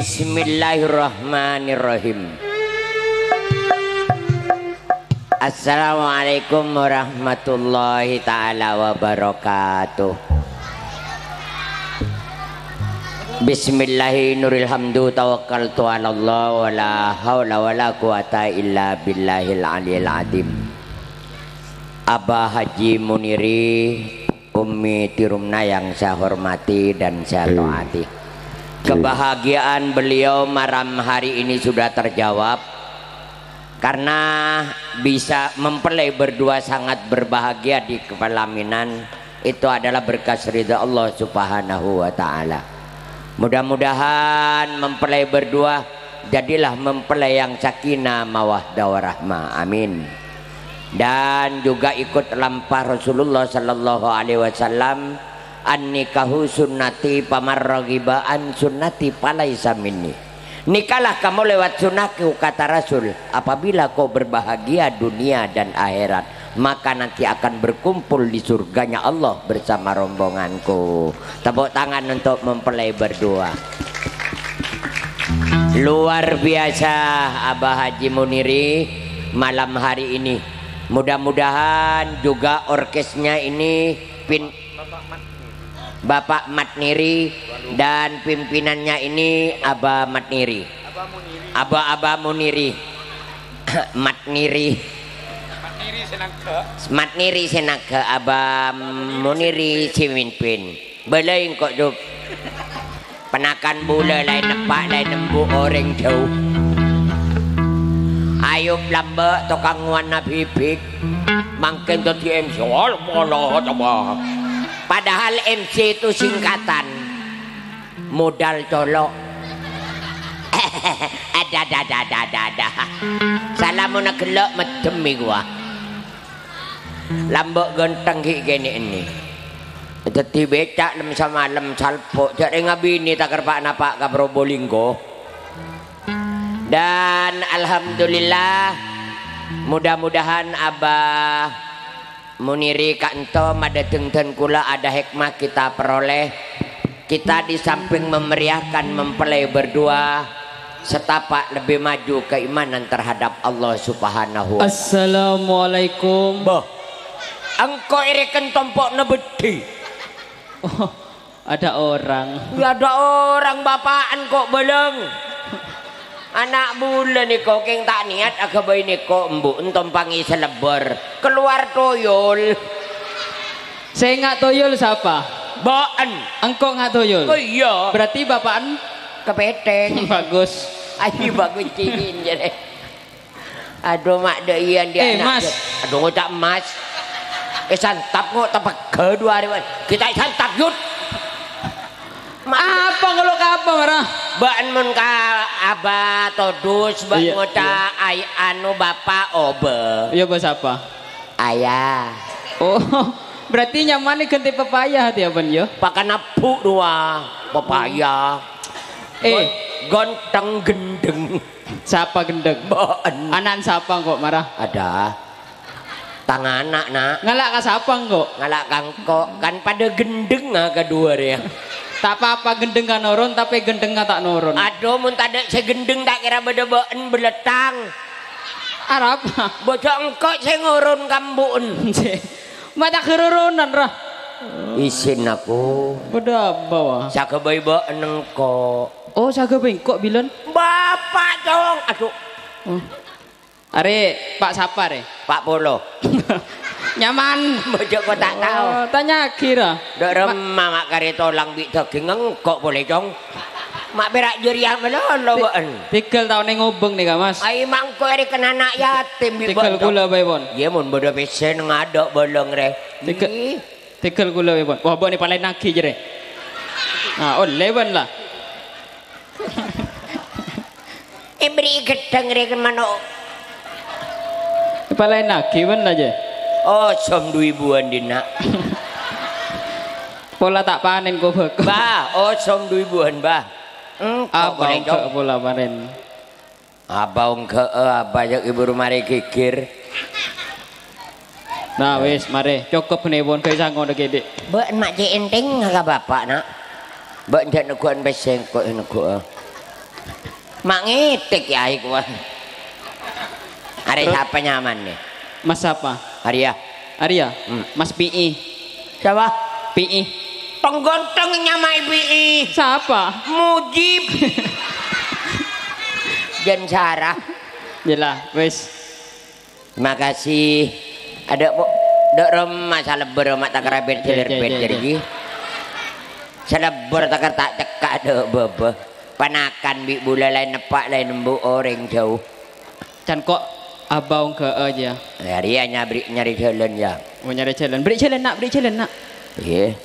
Bismillahirrahmanirrahim. Assalamualaikum warahmatullahi ta'ala wabarakatuh. Bismillahirrahmanirrahim. Tawakkaltu ala Allah wa la hawla wa la quwata illa billahil aliyil azim. Abah Haji Muniri, Umi Tirumna yang saya hormati dan saya taati. Kebahagiaan beliau malam hari ini sudah terjawab karena bisa mempelai berdua sangat berbahagia di pelaminan. Itu adalah berkas ridha Allah subhanahu wa ta'ala. Mudah-mudahan mempelai berdua jadilah mempelai yang sakinah mawaddah warahmah, amin. Dan juga ikut lampah Rasulullah sallallahu alaihi wasallam, an-nikahu sunnati pamarragiba an sunnati palaisa minni. Nikahlah kamu lewat sunnahku, kata Rasul. Apabila kau berbahagia dunia dan akhirat, maka nanti akan berkumpul di surganya Allah bersama rombonganku. Tepuk tangan untuk mempelai berdua. Luar biasa Abah Haji Muniri malam hari ini. Mudah-mudahan juga orkesnya ini Bapak Matniri dan pimpinannya ini Abah Matniri, Abah Muniri, Matniri Senaga, Abah Muniri Ciminpin. Belain kok duk penakan bula lain nepak lain nembu orang jauh. Ayub lambek tukang warna bibik makin jadi MC. Coba. Padahal MC itu singkatan modal colok. Ada. Salamun gelok medemi gua. Lambek genteng gini ini. Jadi becak lem sama lem salpok. Jadi ngabini tak kerpak napak ke Probolinggo. Dan alhamdulillah mudah-mudahan Abah Muniri Kak Ento madetengten kula ada hikmah kita peroleh. Kita di samping memeriahkan mempelai berdua, setapak lebih maju keimanan terhadap Allah subhanahu wa ta'ala. Assalamualaikum. Boh, engkau irikan tompok nebedi. Oh, ada orang. Ya ada orang bapaan kok beleng. Anak bulan ni kok keng tak niat agak bayi ni kok embu entompangi selebar keluar toyol. Saya nggak toyol siapa? Baan. Engkau nggak toyol? Oh iya. Berarti bapaan kepeteng. bagus. Aji bagus cincin jadi. Aduh mak deian dia. Mas. Aduh ngocak emas. Santap ngok tapak kedua hari kita santap yud. Apa kalau apa marah? Baan mun ka Abah Todus baan ngota ay anu bapak obe. Iya bos apa? Ayah. Oh, berarti nyaman nih ganti pepaya hati apa yo? Pakai napu dua pepaya. Gonteng gendeng. Siapa gendeng? Baan. Anak siapa kok marah? Ada. Tangan anak nak. Ngalak ka siapa kok? Ngalak kangkok kan pada gendeng kedua dia. Tak apa-apa gendeng kan nurun tapi gendeng tak nurun. Aduh mun tak ada segendeng tak kira bedebaan beletang. Arab. Bocah engkau saya ngurun kambun. Mata kerurunan rah. Isin aku. Beda bawa. Saya kebawa engkau. Oh saya bengkok bilen. Bapak dong. Aduh. Are Pak siapa re? Pak Polo. Nyaman. Bocah kau tak tahu. Oh, tanya kira. Dok remah mak kari tolang bik daging engkau boleh dong. Mak berak jeriah melolo baan. Tikel tahun yang ngobeng nih kak mas. Ay mangko eri kena anak yatim bi Tikel gula baybon. Iya mun bodo pesen ngadok bolong re. Tikel gula baybon. Wah bo ni palai naki jere. Nah oh leban lah. Beri gedeng re ke mano. Palai naki ban aja. Oh som 2000-an dina. Pola tak panen kau bek. Bah, oh som 2000-an bah. Abang ke pola panen. Abang ke banyak ibu rumah kikir. Nah wis mare cukup nebon kayak sangon gede. Bek mak je enteng ka bapak nak. Bek ndak nukuan beseng kok nuku. Mak ngitik ya iku. Are siapa nyaman nih? Mas apa? Arya. Arya? Mas PI. Siapa? PI. Penggotong nyamai PI. Siapa? Mujib. Dan Sarah. Yalah, wes. Terima kasih. Ada dok rumah salebur mak tak kerabet cilerbet jadi. Salebur tak tak cekak dok bebe. Panakan bi bula lain nepak lain nembu orang jauh. Can kok abang ke aja. Hari nyari jalan ya. Mau nyari jalan. Beri jalan nak, beri jalan nak. Iya.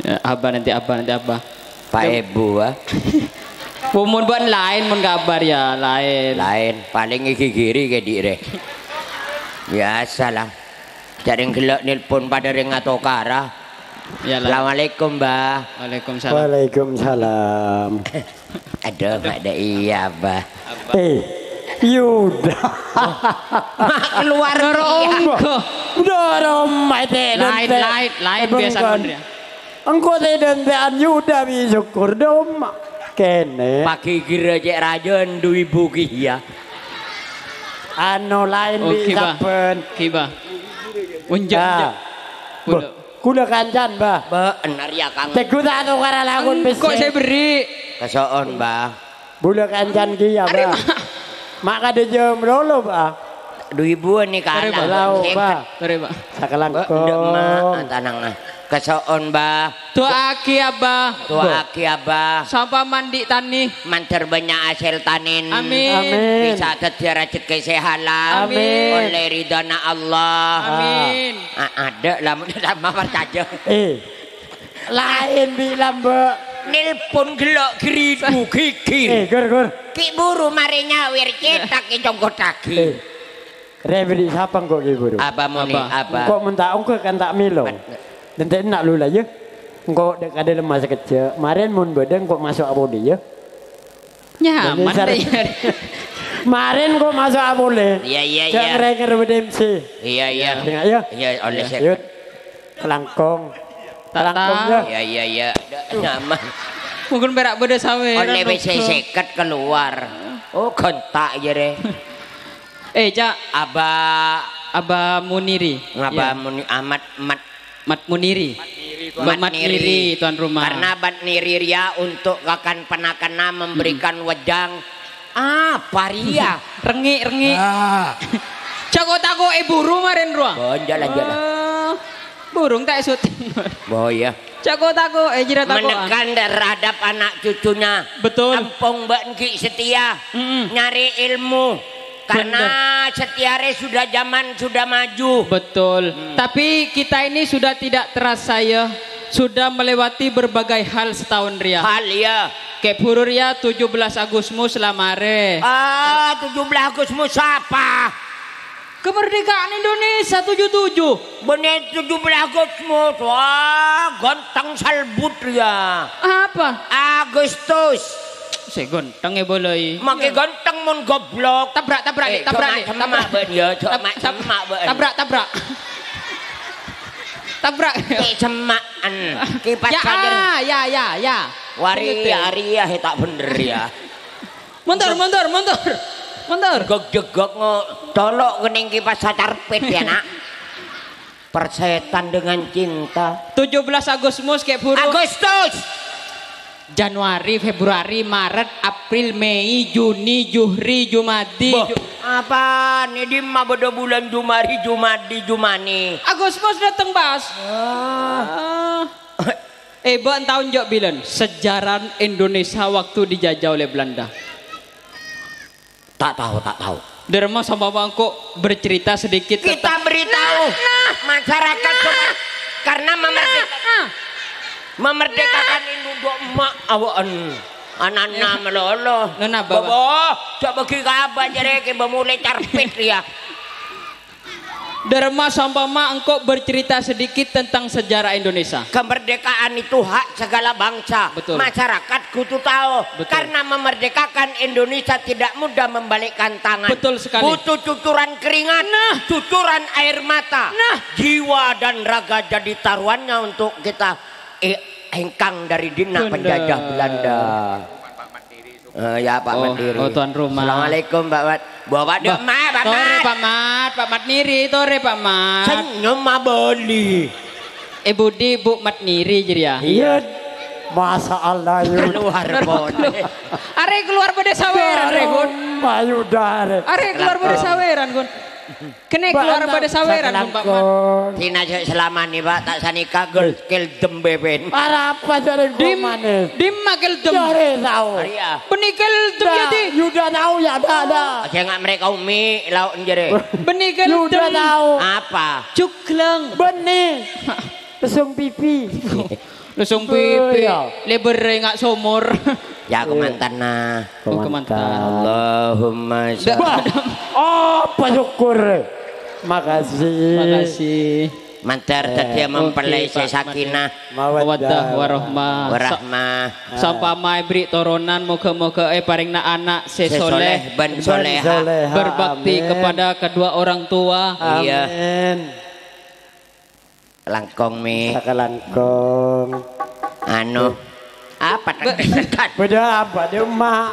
Ya, abah nanti abah. Pak Ibu ah. Mun buat lain mun kabar ya lain. Lain paling iki kiri ke dire. Biasalah. Jaring gelok nelpon pada ring atau kara. Ya lah. Assalamualaikum Mbah. Waalaikumsalam. Waalaikumsalam. Aduh, ada iya Mbah. Yuda. Mak keluar Engko. Dorong mate. Lain biasa bener ya. Engko te dentean Yuda bi syukur dom. Kene. Pagi kira cek rajon du ibu kia. Anu lain bi saben. Kiba. Unjuk. Kuda kancan, Bah. Benar ya Kang. Teku tak anu kara lagun bis. Kok saya beri? Kesoon Mbah. Budak kancan ki ya, Bah. Mak kade jam lolo, Bah. Du ibu ni kalah. Lau, Bah. Sorry, Pak. Sakalangko. Ndek mak tanang. Kesoon Mbah. Tua aki abah. Tua aki Abah. Sampai mandi tani. Manter banyak hasil tanin. Amin. Amin. Bisa tetira rezeki sehalan. Amin. Oleh ridana Allah. Amin. Ada lama percaya. Lain bilang, Mbak. Nelpon gelok geridu kikir. Gur. Ki buru mari nyawir cetak ki jongkot lagi. Rebedi siapa kok ki guru? Apa muni apa? Kok mentak engko kan tak milo. Dan tak nak lula ya. Engko dek ada lemah sekecil. Kemarin mun badan kok masuk abodi ya. Nyaman deh. Kemarin kok masuk abodi. Iya. Jangan renger BDMC. Iya. Dengar ya. Iya oleh saya. Yud. Kelangkong. Kelangkong ya. Iya. Nyaman. Mungkin berak beda sawe. Oleh bisa seket keluar. Oh kontak aja deh. Cak. Abah Muniri. Ngapa muni Mat Muniri. Mat Niri tuan rumah. Karena Bat Niri ya untuk kakan penakana memberikan wedang. Paria. Rengi. Cak tako buru marin ruang. Jalan. Burung tak syuting. Oh iya. Cak tako jirat tako. Menekan terhadap anak cucunya. Betul. Kampung Mbak Nki setia. Nyari ilmu. Karena setiare sudah zaman sudah maju. Betul. Tapi kita ini sudah tidak terasa ya. Sudah melewati berbagai hal setahun ria. Hal ya. Kayak burur ya 17 Agustus selamare. 17 Agustus siapa? Kemerdekaan Indonesia 77. Bener 17 Agustus. Wah, ganteng salbut ya. Apa? Agustus. Saya gonteng ya boleh. Makai ganteng mun goblok. Tabrak nih. Tabrak. Cemaan. Kipas saja. Ya. Wari ya tak bener ya. Mundur. Gog tolok kening kipas sacarpet ya nak. Persetan dengan cinta. 17 Agustus kayak burung. Agustus. Januari, Februari, Maret, April, Mei, Juni, Juhri, Jumadi. Apa nih di mah beda bulan Jumari, Jumadi, Jumani. Agustus datang bas. Buat tahun jok bilang sejarah Indonesia waktu dijajah oleh Belanda. Tak tahu. Derma sama bangkok bercerita sedikit. Kita beritahu masyarakat karena memerdekakan induk emak awaan anak-anak melolo. Nona bawa coba kita apa jadi kita mulai carpet ya. Derma Sampama engkau bercerita sedikit tentang sejarah Indonesia. Kemerdekaan itu hak segala bangsa. Betul. Masyarakat kudu tahu. Betul. Karena memerdekakan Indonesia tidak mudah membalikkan tangan. Betul sekali. Butuh cucuran keringat, cucuran air mata, jiwa dan raga jadi taruhannya untuk kita hengkang dari dina penjajah Belanda. Ya Pak Mat Niri. Oh tuan rumah. Assalamualaikum Pak Mat. Bawa dia Mat, Pak Mat. Tore Pak Mat Niri, tore Pak Mat. Senyum mah beli. Budi Bu Mat Niri jadi ya. Iya. Masa Allah yud. Keluar boleh. Are keluar pada saweran re Gun. Mayu dare. Are keluar pada saweran Gun. Kene keluar pada saweran Gun Pak Mat. Tina selama nih Pak tak sanika gel dembe ben. Para apa jare gua manis? Dim makel dem. Jare tahu. Iya. Benikel dem jadi. Yuda tahu ya ada. Jangan mereka umi lauk jere. Benikel Yuda dem. tahu. Apa? Cukleng. Benih. Lesung pipi. Lusung pipi. Iya. Leber enggak somor. Ya kemantan nah. Oh, kemantan. Allahumma sholli. Oh, syukur. Makasih. Makasih. Mantar tadi mempelai Pak sakinah Mawaddah warahmah. warahmah Sampama beri toronan moga-moga paringna anak sesoleh ban soleha berbakti kepada kedua orang tua. Iya. Amin. Langkong mi Sakalangkong. anu apa dekat Beda apa dia mak?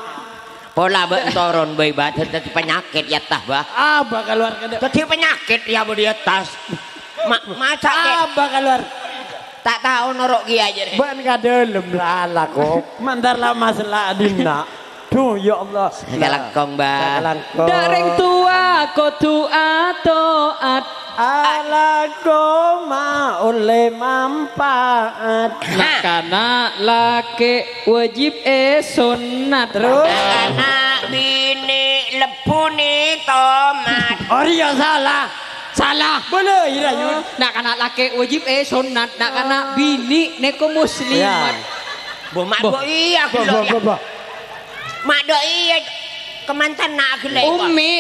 pola bentoron bayi batet tadi penyakit ya tah bah Apa keluar ke tadi penyakit ya bu di atas masa Apa keluar? tak tahu norok dia aja deh Ban ka dalam lala kok. Mantar lah masalah adina. Duh ya Allah. Sakalangkong bah Sakalangkong. Dareng tua kudu atoat. Ala goma oleh manfaat. Nak kana laki wajib sunat. Terus anak bini lepuni tomat oh iya salah. Salah. Boleh ira yun. Nak kana laki wajib sunat. Nak kana bini neko muslimat. bu mak bu iya Bah. mak do iya kemantan nak gelai Umi.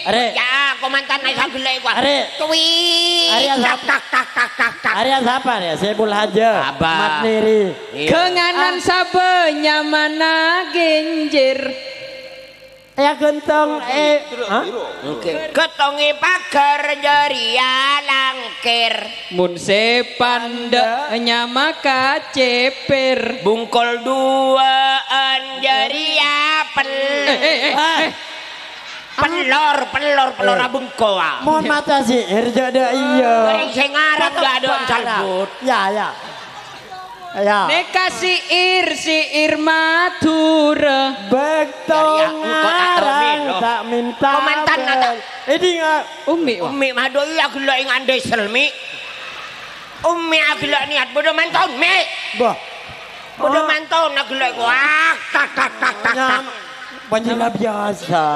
Are. ya kemantan nak gelai gua Are. tuwi Are yang tak tak Arya siapa ya? Sebul Haja. Abah. Mat Niri. Kenganan sabenya mana genjer. Ya gentong Hah? Oke. Ketongi pagar jaria langkir Mun sepandanya maka ceper. bungkol duaan jaria pelor bungkol Mohon mata sih, jada iya. goreng sengaran gak ada calbut Ya. Neka siir madura. Bektong Dari aku, kok tak tahu arang Milo. tak minta. Komandan bel. nata. Ini nggak. Umi wah. umi madu iya gila ing andai selmi umi agila niat bodoh mantau mi Bah. bodoh mantau nak gila wah tak Panjila biasa.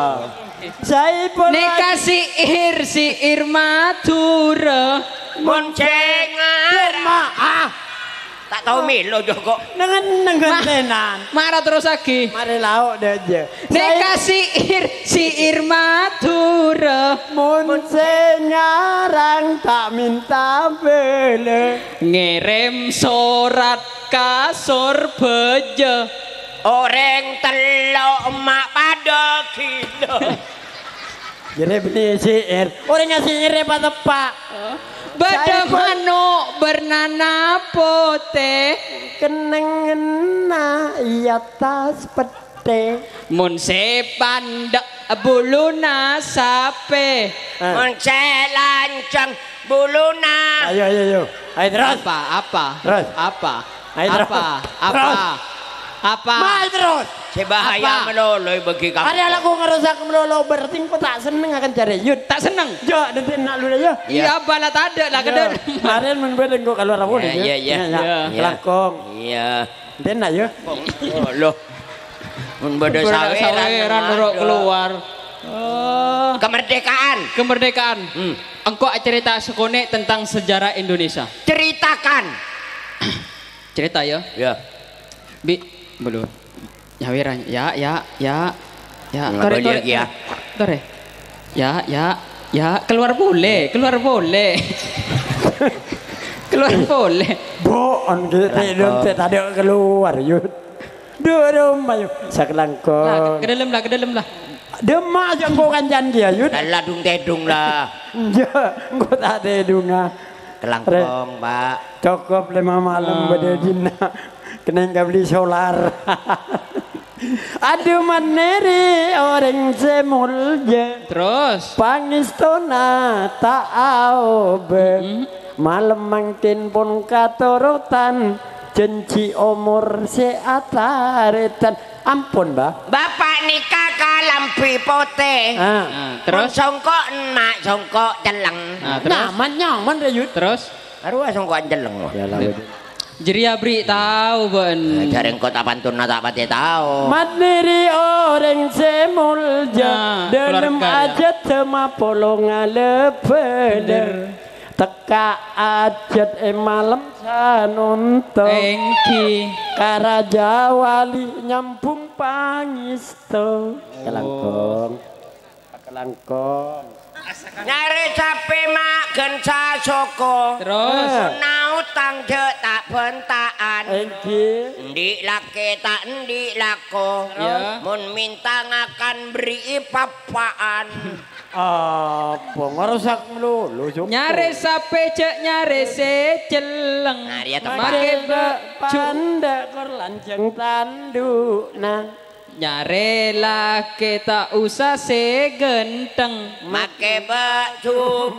Saya pun. Neka siir madura. boncengan Maaf. tak tahu milo joko Nengen tenan. Marah terus lagi. Mari lauk deh aja. Neka siir madura. Mun senyarang tak minta bele. Ngirim surat kasur beja. orang telok emak pada kilo Jadi beli sihir. Orangnya sihir apa tepak? Bada manuk bernana putih. Kenengena iya tas pete. Mun sepandak buluna sape. mencelancang buluna Ayo. Ayo terus. Apa? Terus. Apa? Ayo, terus. Apa? Mai terus. sebahaya Apa? meloloy bagi kamu Ada aku ngerusak melolo berarti kau tak seneng akan cari yud. Tak seneng. Jo, nanti nak lu ya. Iya bala tak ada lah kedel. Kemarin menbedeng kau kalau rawu nih. Iya. Langkong. iya Nanti nak ya. oh loh mun bodoh saweran Rok keluar. Kemerdekaan. Engkau cerita sekone tentang sejarah Indonesia. ceritakan Cerita ya. ya Bi, belum. Nyawiran. Ya. Tore ya Tore. Ya, keluar boleh. Keluar boleh. Boon gitu. Nanti tadi keluar yud. Dua rumah yud. Sakelangkong. Ke dalam lah. Demak aja kau kanjan dia yud. ladung tedung lah Ya, kau tak ada dunga. kelangkong pak Cukup 5 malam pada dina. Kena nggak beli solar. Aduh maneri orang semulja. Terus. Pangistona tak aobe. Malam mangkin pun katorotan. Jenci umur seataretan. Ampun bah. Bapak nikah kalampi pote. Terus songkok emak songkok celeng. Nyaman Rayut. Terus Arwah songkok celeng. Jeria beri tahu ben. Dari engkau tak pantun tak pati tahu. Madiri orang semulja. Dalam aja tema polonga lepeder. Teka ajat malam sanunto. Engki Karaja wali nyampung pangisto. Kelangkong. Nyari cape mak genca soko. terus Nautang je tak bentaan. Engki. Endi lake tak endi lako. Ya. Mun minta ngakan beri papaan. Apa ngerusak melulu Joko. nyare sape cek nyare se celeng. Nah, dia tempat. Make Panda kor lanceng tanduk nah. nyare lake tak usah se genteng. Make baju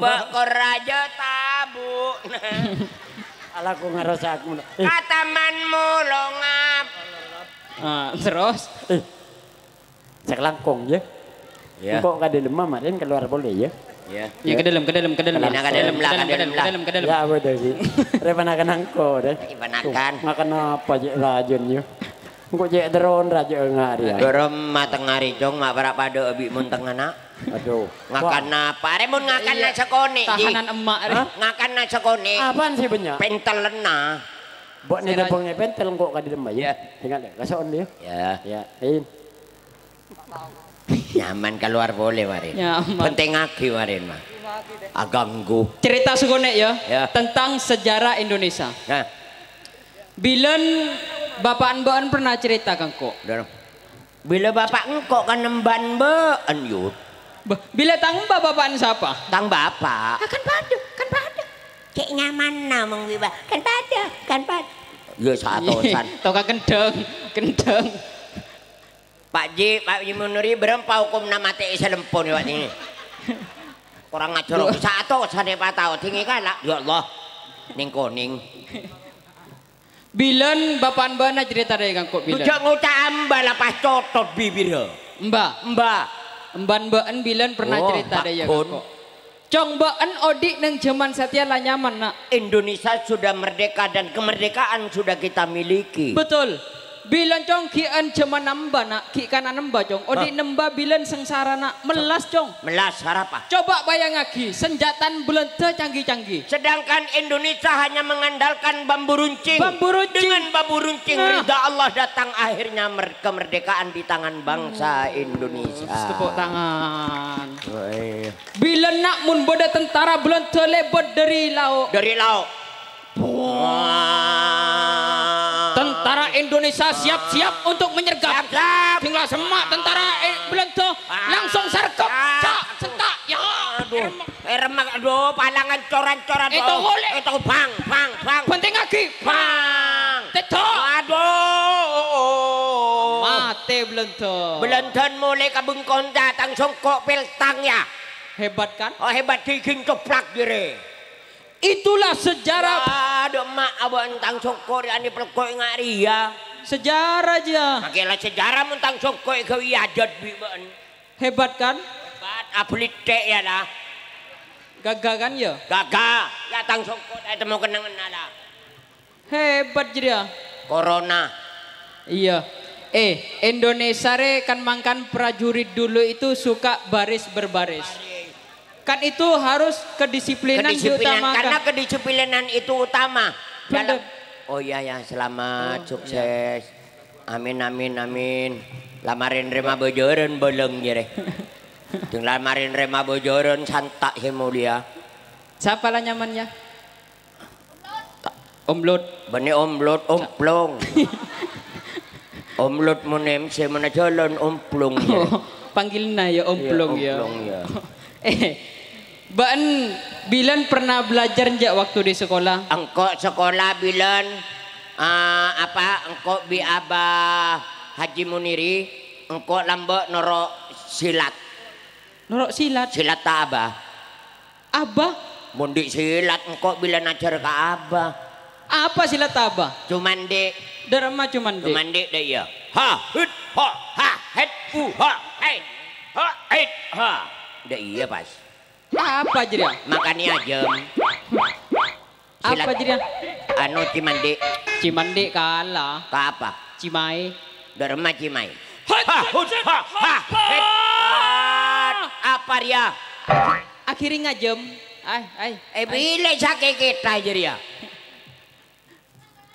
raja tabu. Ala ku ngerusak melulu. Katamanmu longap. Terus Sekelangkong ya. Ya. Kok gak ada lemah kemarin keluar boleh ya? Ya. ya ke dalam Nah, ke dalam lah. Ya betul sih. Repanakan angko deh. Ibanakan. Makan apa je rajun ya? Kok je drone rajun ngari ya? Dorong mateng ngari jong mak berapa do abi munteng anak. Aduh. Ngakan apa? Remun ngakan na sekone. tahanan emak Ngakan na sekone. Apaan sih banyak? Pentelena. Buat nih dapurnya pentel kok gak di lemah ya? Tinggal deh. Kason dia. Ya. Ya. In. Nyaman keluar boleh marin. Nyaman. Penting aki marin mah. Aganggu. cerita sugonek ya, Ya. tentang sejarah Indonesia. Nah, Bilen bapak mbak pernah cerita kan kok. dorong. Bila bapak engkau kan nemban bean yut. Bila tang bapak siapa? Tang bapak. Kan pada. Cek nyaman na mong wiba. Kan pada. Ya satosan. Toka kendeng. Pak Ji Munuri berempa hukum nama TI selempun ya ini. Kurang ngajar satu sane patau tinggi kalah. Ya Allah. Ning kuning. Bilen bapak mbak cerita dari kan kok bilen. Tujak ngucap amba lepas cotot bibir. Mbak mbak bilen pernah cerita dari ya kan kok. Cong mbak odik neng zaman setia lah nyaman nak. Indonesia sudah merdeka dan kemerdekaan sudah kita miliki. Betul. Bilen cong kian zaman nambah nak ki kanan nambah cong. Odik nambah bilen sengsara nak melas cong. Melas harapa. Coba bayang lagi senjataan bulan canggih-canggih. Sedangkan Indonesia hanya mengandalkan bambu runcing. Bambu runcing. Dengan bambu runcing ridha Allah datang akhirnya kemerdekaan di tangan bangsa Indonesia. Tepuk tangan. Oh, iya. Bila nak mun boda tentara bulan terlebot dari laut. Dari laut. Tentara Indonesia siap-siap untuk menyergap. Tinggal semak tentara bulan tu langsung sergap. Cak, sentak. Ya. Remak, aduh, palangan coran-coran. Itu boleh. Itu bang. Penting lagi. Bang. Tetok. Aduh. Mati bulan tu. Belantan mulai kabengkon datang songkok peltang ya. Hebat kan? Oh hebat diking coplak dire. Itulah sejarah. Aduh mak abang tang songkok ani pelkoi ngari ya. Sejarah aja. Makilah sejarah mentang songkok kau iajat biban. Hebat kan? Hebat aplite ya lah. Gagah kan ya? Gagah. Ya tang songkok itu mau kenangan lah. Hebat dia. Corona. Iya. Indonesia re kan makan prajurit dulu itu suka baris berbaris. Kan itu harus kedisiplinan diutamakan. Karena kedisiplinan itu utama. Betul. Oh iya ya, selamat, sukses. Amin. Lamarin rema bojoren bolong jere. Tung lamarin rema bojoren santak mulia. Siapa lah nyamannya? Omlot. Bani omlot, omplong. Omlot munem se mana jalan omplong. Panggilnya ya omplong ya. Omplong ya. Baan Bilan pernah belajar njak waktu di sekolah? Engkau sekolah bilan engkau bi abah Haji Muniri engko lambek norok silat. Norok silat. Silat tak abah. Abah? Mundi silat engko bila najar ka abah. Apa silat abah? Cuman dek. Derma cuman dek. Cuman dek deh ya. Ha hut ha ha het ha hei ha het ha. Dek iya pas. Apa jadi? Makanya ajem. Apa jadi? Anu Cimande. Cimande kalah. Ka apa? Cimai. Derma Cimai. Ha hut ha ha het. Apa dia? Akhirnya ngajem. Ay. Bila sakit kita jadi ya.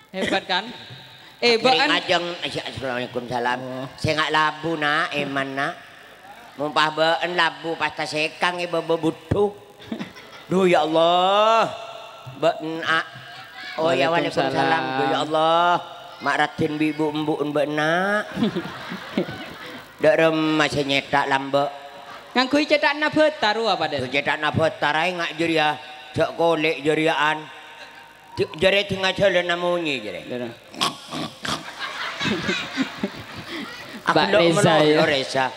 Hebat kan? Baan ngajeng Assalamualaikum salam. Saya nggak labu nak, eman nak. Mumpah baan labu pasta sekang ibu butuh. Duh ya Allah. Baan oh ya waalaikumsalam. Duh ya Allah. Mak ratin bibu embun benak. Dak masih nyetak lambe. Ngangkui cetak na taruh apa deh? Cetak na tarai ngak jeria. Cak kolek jeriaan. Jere tinggal jalan namunyi jere. Mbak Reza ya.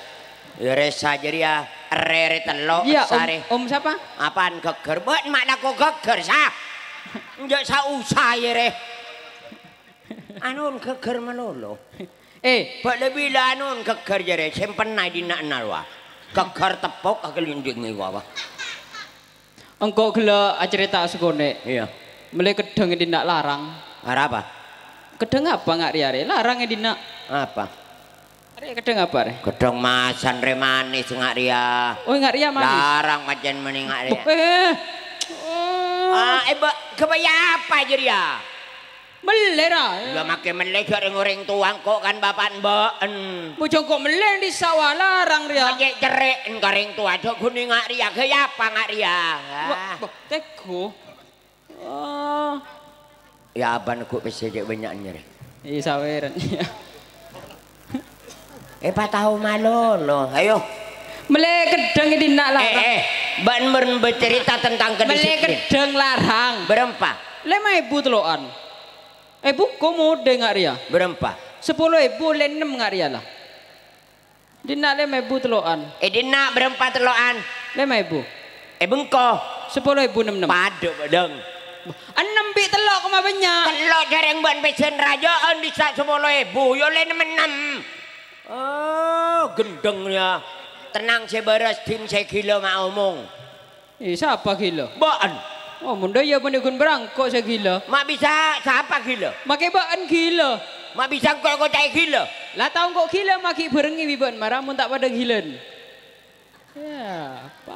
Reza jeria. Rere telok iya, sare. Om siapa? Apaan geger? Buat mak laku geger sah. Njak sa usah jere. Anun geger melulu. Pak lebih lah anun geger jere. Simpen naik di nak nalwa. Geger tepuk akelinding ni wawa. Engkau gila cerita sekone. Iya. Mulai kedeng di nak larang. Apa? Kedeng apa nggak riare? Larang di nak. Apa? Ria kedeng apa re? Kedeng masan remanis nggak ria. Oh nggak ria manis. Larang macam mending nggak ria. Kebaya apa aja ria? Melera. Gak makin melek orang tuang kok kan bapak mbak. Bujang kok meleng di sawah larang ria. Ngajak cerik orang tua cok kuning nggak ria. Kaya apa nggak ria? Teko. Ya aban kok bisa jadi banyak nyeri. Iya saweran. Pak tahu malu loh. Ayo. Melek kedeng di nak larang. Ban bercerita tentang kedisiplin. Melek kedeng larang. Berempa. 5.000 telokan. Bu, kok mode nggak ria? Berempa. 10.000 le 6 nggak ria lah. Di nak 5.000 telokan. Di nak berempa telokan. 5.000. Bengko. 10.000 6. Padu bedeng. 6 bit telok koma banyak. Telok jarang buat pesen rajaan di sak 10.000. Yo le 6. Oh, gendengnya. Tenang saya beres tim saya gila mak omong. Siapa gila? Baan. Oh, munda ya menekun berangkok saya gila. Mak bisa siapa gila? Makai baan gila. Mak bisa kok cai gila. Lah tahu kok gila maki berengi biban marah mun tak pada gilan.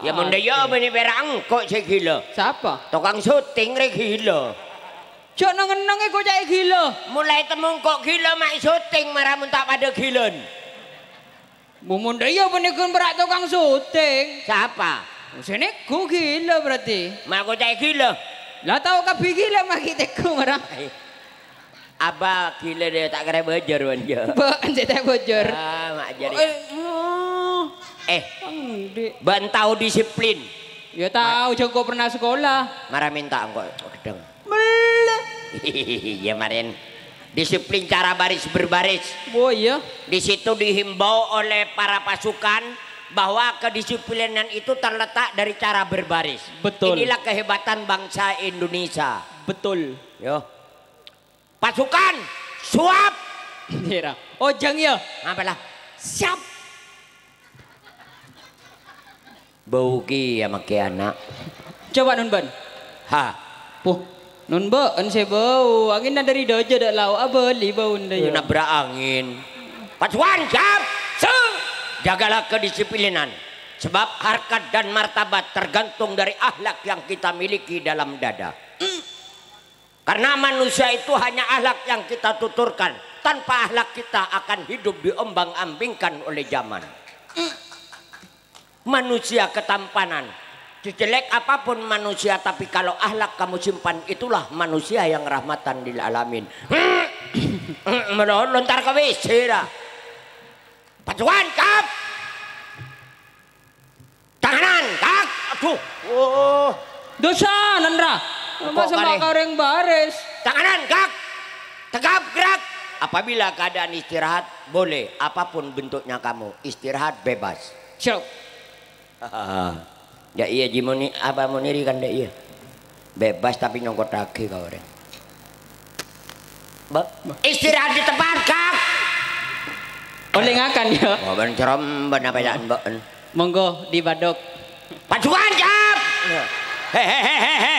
Ya munda ya bani berangkok saya gila. Siapa? Tukang syuting re gila. Cok nang-nang kok cai gila. Mulai temung kok gila mak syuting marah mun tak pada gilan. Munda ya menekun berak tukang syuting. Siapa? Sini ku gila berarti. Mak kok cai gila. Lah tahu kapi gila maki teku marah. Abah gila dia tak kira belajar wanja. Baan saya tak bocor. Mak jadi. Ban tahu disiplin. Ya tahu Joko pernah sekolah. Marah minta engkau kedeng. Belum. Iya Marin. Disiplin cara baris berbaris. Oh iya. Di situ dihimbau oleh para pasukan bahwa kedisiplinan itu terletak dari cara berbaris. Betul. Inilah kehebatan bangsa Indonesia. Betul. Yo. Pasukan, suap. Ojang ya. Apalah. Siap. Bau ki ya make anak. Coba nun ban. Ha. Puh. Nun ban saya bau. Angin dari dojo dak lau abeli bau nda ya. Nabrak angin. Pasukan, siap. Jagalah kedisiplinan. Sebab harkat dan martabat tergantung dari akhlak yang kita miliki dalam dada. Karena manusia itu hanya akhlak yang kita tuturkan. Tanpa akhlak kita akan hidup diombang-ambingkan oleh zaman. Manusia ketampanan. Jelek apapun manusia, tapi kalau akhlak kamu simpan, itulah manusia yang rahmatan lil alamin. Melontar ke WC dah. Pasukan, kap. Tangan, kak. Aduh. Oh. Dosa Nandra. Masa bakal yang baris. Tangan, kak. Tegap gerak. apabila keadaan istirahat boleh apapun bentuknya kamu istirahat bebas. Siap. Ya iya Jimoni apa Muniri kan deh iya. Bebas tapi nyongkot kaki kau orang. Istirahat di tempat kak. Oleh ngakan ya. Oh ben cerom ben apa ya mbak. Monggo di badok. Pasukan jap. Hehehehe.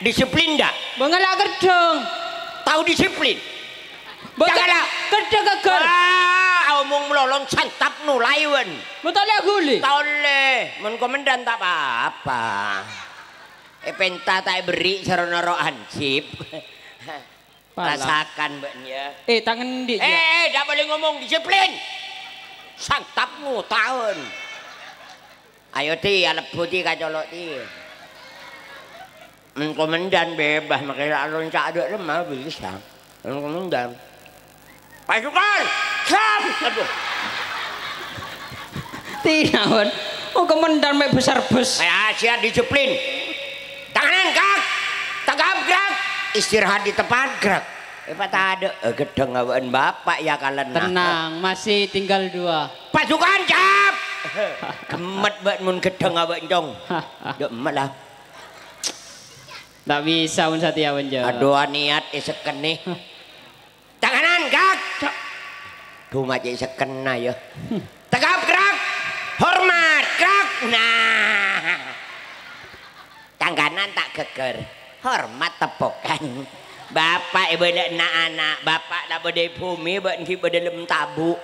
Disiplin dak? Bengalak gedeng. Tahu disiplin? Janganlah. Gedeng geger. Omong melolong santap nu laiwen. Betul ya guli. Tole, men komandan tak apa-apa. Penta tak beri sarana ro ansip. Rasakan mbaknya. Tangan di. Tak boleh ngomong disiplin. Santapmu tahun. Ayo ti, alep putih kacolok ti. Men komandan bebas makanya alon cak ada lemah bisa. Men komandan. Pasukan, siap. Aduh. Tinawan. Oh komandan mek besar bus. Siap disiplin. Tangan kak. Tegap gerak. Istirahat di tempat gerak. Pak ada gedeng awaan bapak ya kalian. Tenang, masih tinggal 2. Pasukan siap. Gemet buat mun gedeng awak dong. Gemet lah. Tak bisa un Satyawan jo. Aduh niat iseken nih. Tanganan kak. Tuh macam iseken ya. Tegap gerak. Hormat gerak. Nah. Tanganan tak geger. Hormat tepukan. Bapak ibu anak-anak. Bapak dah berdai bumi. Buat kita dalam tabu.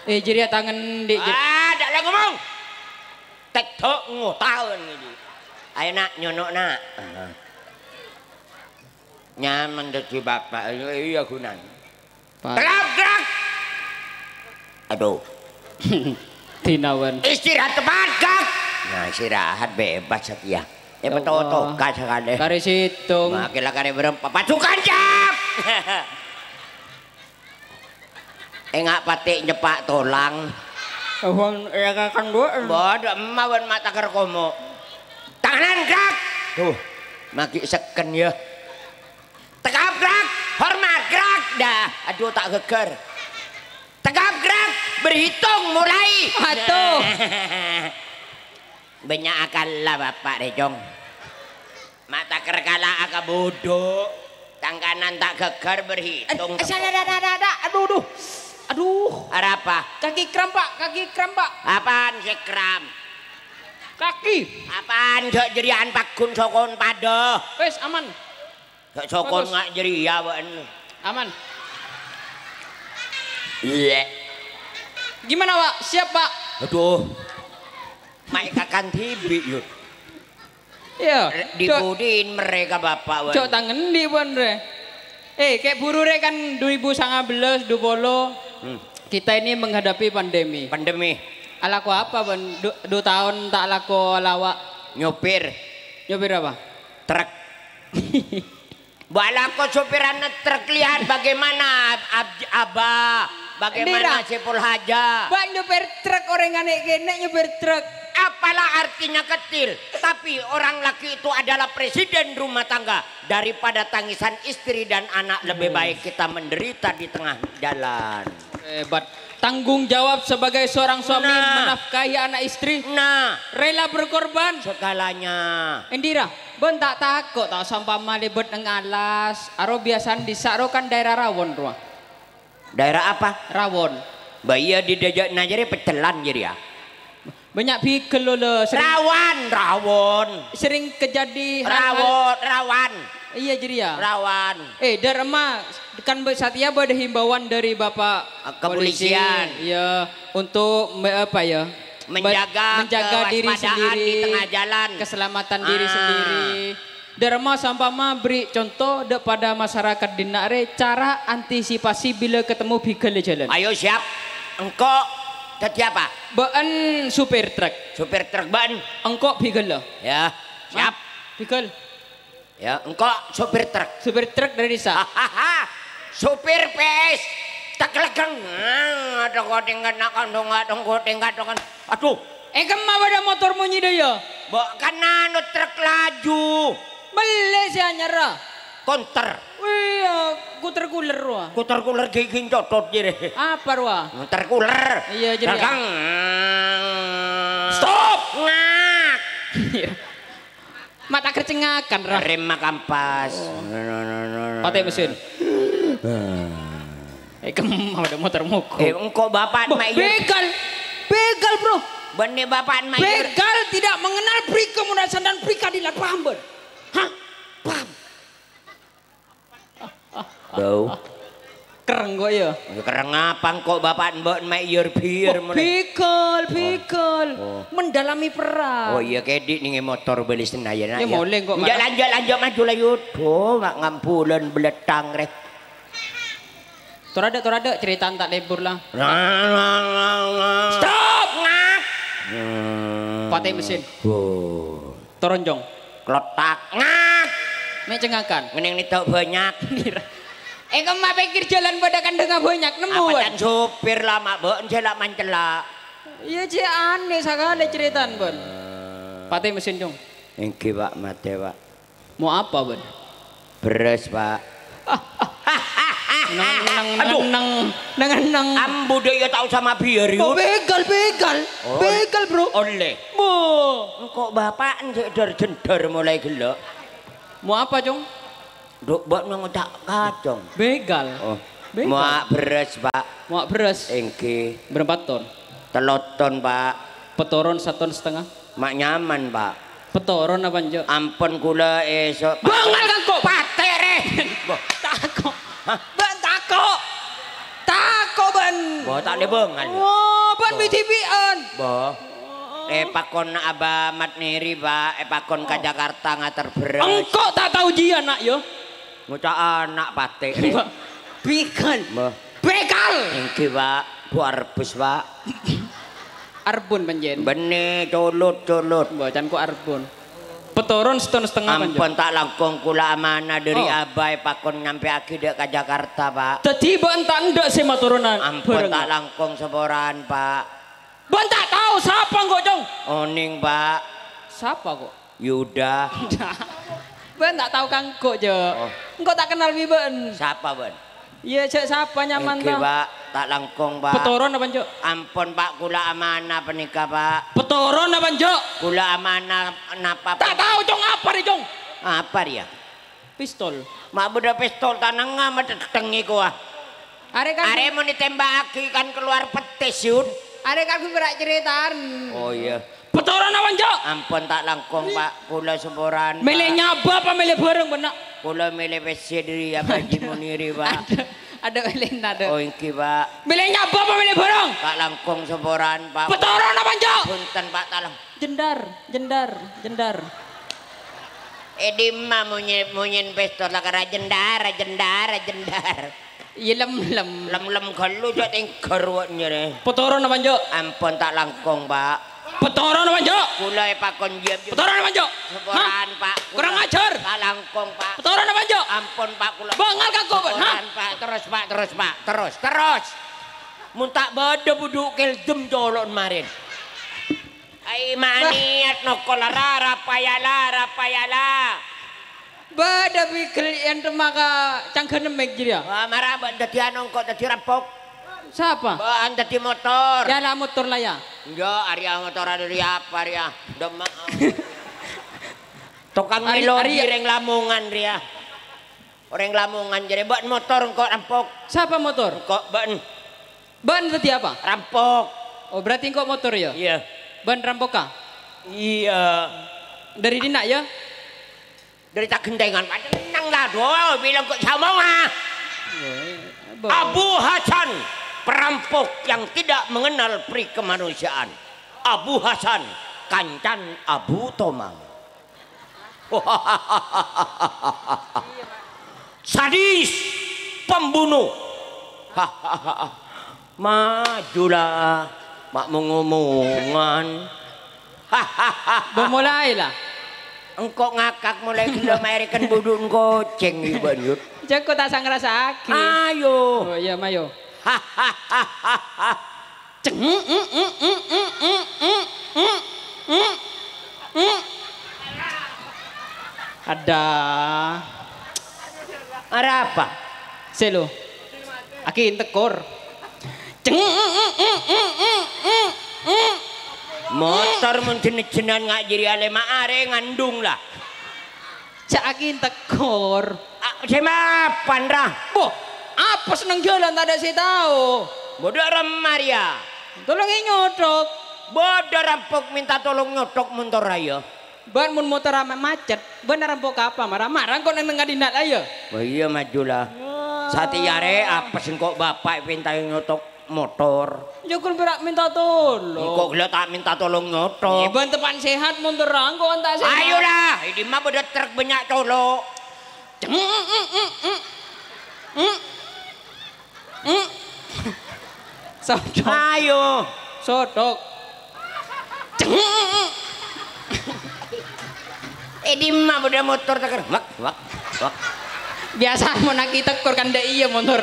Jadi tangan di. Tak lah ngomong. Tektok ngutahun ini. Ayo nak nyonok nak. Nyaman dari bapak. Iya gunan. Tegap gerak. Aduh. Tinawan. Istirahat tepat kak. Nah istirahat bebas Satya. Betul-betul kak sekali. Garis hitung. Makilah kari berempat. Pasukan cap. Enggak patik nyepak tulang. Uang ya kan dua. Bodoh emawan mata kerkomo. Tangan gerak. Tuh. Maki seken ya. Tegap gerak. Hormat gerak. Dah. Aduh tak geger. Tegap gerak. Berhitung mulai. Atuh. Banyak akal lah bapak Rejong. Mata kerkala agak bodoh. Tangkanan tak geger berhitung. Aduh. Aduh. Ada apa? Kaki kram pak. Apaan si kram? Kaki. Apaan sok jerian pakun sokon pada? Wes aman. Sokon ngak jeria wan. Aman. Iya. Gimana pak? Siap pak? Aduh. Maik akan tibi yuk. Iya. Dibudin mereka bapak wan. Cok tangan di pun re. Kayak buru re kan 2019 kita ini menghadapi pandemi. Pandemi. Alaku apa ban? 2 tahun tak laku lawak. Nyopir. Nyopir apa? Truk. Balako sopiran truk lihat bagaimana bagaimana Sipul Haja. Bak nyopir truk orang aneh kene nyopir truk. Apalah artinya kecil, tapi orang laki itu adalah presiden rumah tangga. Daripada tangisan istri dan anak lebih baik kita menderita di tengah jalan. Hebat. Tanggung jawab sebagai seorang suami menafkahi anak istri. Rela berkorban segalanya. Indira, ben tak takut tak sampah malibet nang alas. Aro biasan di Saro kan daerah rawon ruang. Daerah apa? Rawon. Bahaya di dejak najari pecelan jadi ya. Banyak pikir lo rawon. Sering kejadi rawan. Iya jadi ya. Rawan. Darma kan Satya ada himbauan dari Bapak kepolisian. Iya, untuk apa ya? Menjaga diri sendiri di tengah jalan. Keselamatan diri sendiri. Darma sampama beri contoh pada masyarakat di Nare cara antisipasi bila ketemu begal di jalan. Ayo siap. Engkau tadi apa? Baan supir truk. Supir truk baan. Engkau begal lah. Ya, siap. Begal. Ya, engkau supir truk. Supir truk dari desa. Supir PS. Tak legeng. Ada kodeng nak kandung adong kodeng kadang. Aduh. Kemana ada motor munyi daya? Bok kan anu truk laju. Beli sih nyerah. Konter. Wih, iya kuter-kuler wah. Kuter-kuler gigi codot jere. Apa wah? Kuter-kuler. Iya jadi. Stop. Ngak. Mata kercengakan rah. Rem kampas. Pakai mesin. Kemau ada motor moko. Engkau bapak mak begal. Begal bro. Benih bapak mak. Begal tidak mengenal pri kemudahan dan pri keadilan paham ben? Hah? Paham. Bau. Kereng kok ya. Kereng apa kok bapak mbok mak biar Begal. Mendalami perang. Oh iya kedik nih motor beli Senayan ya. Ya boleh kok. Lanjut maju lah yudo mak ngampulan beletang rek. Torada cerita tak lebur lah. Stop ngak. Pakai mesin. Toronjong. Klotak ngak. Mencengakan. Ngeneng nih tau banyak. Kamu pikir jalan pada kandang banyak nemu apa dan supir lama bon jelak mancelak. Iya cie aneh sekali ceritaan bon. Pakai mesin dong. Engki pak mate pak. Mau apa bon? Beres pak. Nang. Ambu deh ya tahu sama biar yuk. Oh, begal bro. Oleh. Kok bapak dari jendar mulai gelok. Mau apa cong? Duk buat ngontak kacang. Begal. Oh. Mau beres pak. Mau beres. Engki. Berapa ton? 3 ton pak. Petoron 1,5 ton. Mak nyaman pak. Petoron apa njo? Ampun kula esok. Bangal kan kok. Patere. Tako. Ban tako ban. Bo tak le bengal. Oh ban BTV-an. Bo. Pakon aba mat niri pak. Pakon ke Jakarta ngater beres. Engkau tak tahu dia nak yo. Ngucak anak pate. Bikin. Begal. Engki pak. Bu arbus pak. Arbun panjen. Benih colut. Bacan ku arbun. Petoron 1,5 ton. Ampun tak langkung kula amanah dari abai pakon nyampe aki dek ke Jakarta pak. Tadi bantak ndak sih turunan. Ampun tak langkung seboran pak. Bantak tahu siapa kok Jong? Oning pak. Siapa kok? Yuda. Bantak tahu kang kok jo. Engkau tak kenal biben. Siapa ben? Iya cek siapa nyaman tuh. Pak tak langkung pak. Petoron apa Jo? Ampun pak kula amanah penikah pak. Petoron apa Jo? Kula amanah napa? Tak tahu Jong apa nih Jong? Apa dia? Pistol. Mak budak pistol tanang ngamat tengi kuah. Are mau ditembaki kan keluar petis yun. Are kan berak ceritaan. Oh iya. Petoron apa Jo? Ampun tak langkung pak. Kula seboran. Milih nyaba apa milih bareng benak? Kula milih PC diri ya Pak Haji Muniri pak. Ada milih nada. Oh ingki pak. Milih nyaba apa milih bareng? Tak langkung seboran pak. Petoron apa Jo? Punten pak talang. Jendar. Edima munyin pistol lah karena jendar. Iya lem kalau jat engkar nyere. Petoron apa Jo? Ampun tak langkung pak. Petoron apa Jo? Kula pakon jam. Petoron apa Jo? Seboran pak. Kurang ajar. Tak langkung pak. Petoron apa Jo? Ampun pak kula. Bangal kak kok pak. Terus. Muntak bada buduk keldem colon marin. Ay maniat nokola rapayala. Bada pikir yang temaka cangkana mek jadi ya. Marah dadi anong kok dadi rampok. Siapa? Baan dadi motor. Ya lah motor lah ya. Enggak, Arya motor dari apa Arya? Demak. Tukang melodi reng Lamongan Ria. Orang Lamongan jadi ban motor kok rampok. Siapa motor? Kok ban? Ban tadi apa? Rampok. Oh berarti kok motor ya? Iya. Ban rampok kah? Iya. Dari dinak ya? Dari tak gendengan. Tenang lah doa bilang kok sama mah. Abu Hasan. Perampok yang tidak mengenal pri kemanusiaan. Abu Hasan, Kancan Abu Tomang. Sadis, pembunuh. Majulah, mak mengomongan. Bermulailah. Engkau ngakak mulai gila American budun goceng ibanyut. Jangan tak sang rasa aki. Ayo. Oh iya mayo. Ada apa? Selo. Aki tekor. Motor mun jenis-jenan ngajiri ale maare ngandung lah. Cak aki tekor. Semapan rah. Boh, apa seneng jalan tak ada saya tahu. Bodoh Maria. Tolong nyodok. Bodoh rampok minta tolong nyodok motor raya. Ban mun motor macet, benar rampok apa marah-marah kok nang ngadinat ayo. Oh iya majulah. Satiare apa sih kok bapak minta nyodok motor. Ya kan berak minta tolong. Kok gila tak minta tolong nyodok. Ban tepan sehat motor rangko tak sehat. Ayolah, ini mah bodoh truk banyak colok. Sodok. Ayo. Sodok. Ini mah bodoh motor teker. Wak. Biasa mau nak kita tekor kan iya motor.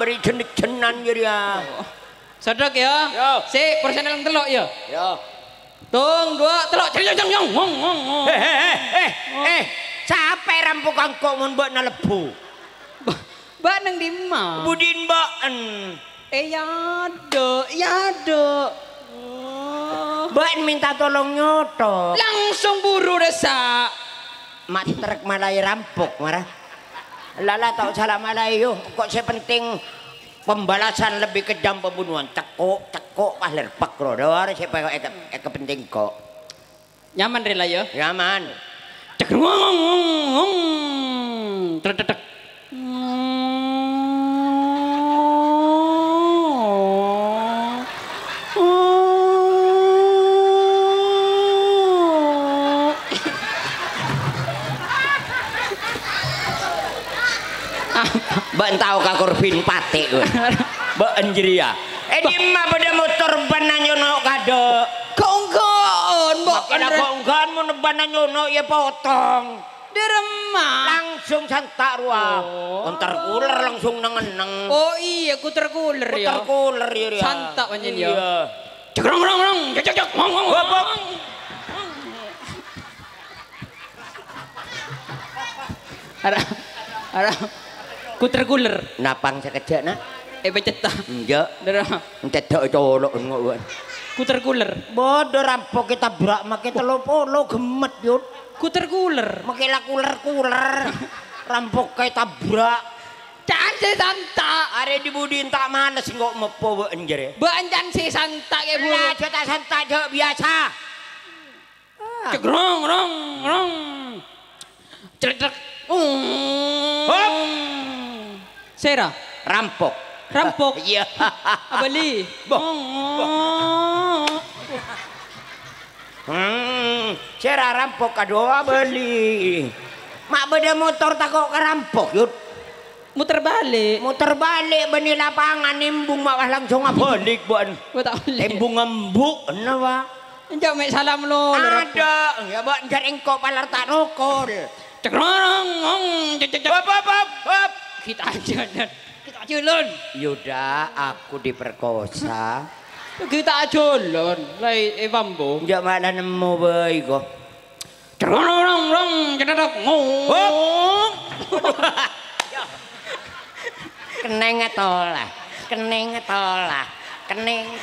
Beri jenik-jenan jadi ya. Sodok ya. Yo. Si personel telok ya. Yo. Tung dua telok. Capek rampok kangkok mun mbok nalebu. Mbak nang di mana? Budin mbaken. Ya do. Mbak minta tolong nyoto. Langsung buru desa. Mak truk malai rampok marah. Lala tak salah malai yo. Kok saya penting pembalasan lebih kejam pembunuhan. Cekok pahler pak rodor. Siapa yang penting kok. Nyaman rela ya. Nyaman. Cek. Tek. Mbak tahu ka korban pate gue. Mbak anjria. Di mah pada motor banan nyono kado. Kongkon, mbak. Makanya kongkon mau banan nyono ya potong. Di remah. Langsung santak ruah. Ontar kuler langsung nengeneng. Oh iya, kuter kuler ya. Kuter kuler ya. Santak panjen ya. Iya. Cek. Ada kuter kuler. Napang sekejap nak. Becet ta. Enggak. Derah. Cedok colok ngono. Kuter kuler. Bodoh rampok kita brak make 30 gemet yut. Kuter kuler. Make la kuler. Rampok kayak tabrak. Canse santak. Are di budin tak males kok mepo enjere. Banjan si santak ke bulu. Lah tak santak jok biasa. Cek rong. Cek. Hop. Sera. Rampok. Iya. Abali. Cara rampok kadua beli. Mak beda motor takok ke rampok yut. Muter balik Beni lapangan nimbung mak langsung balik buan. Embung ngembuk nawa. Enjak mek salam lo. Ada. Ya buat njar engkau palar tak nokol. Cek rong. Hop. Kita aja jalan. Yuda, aku diperkosa. Kita jalan. Lai bambu. Nggak malah nemu bayi kok. Cek rong. Cedak. Keneng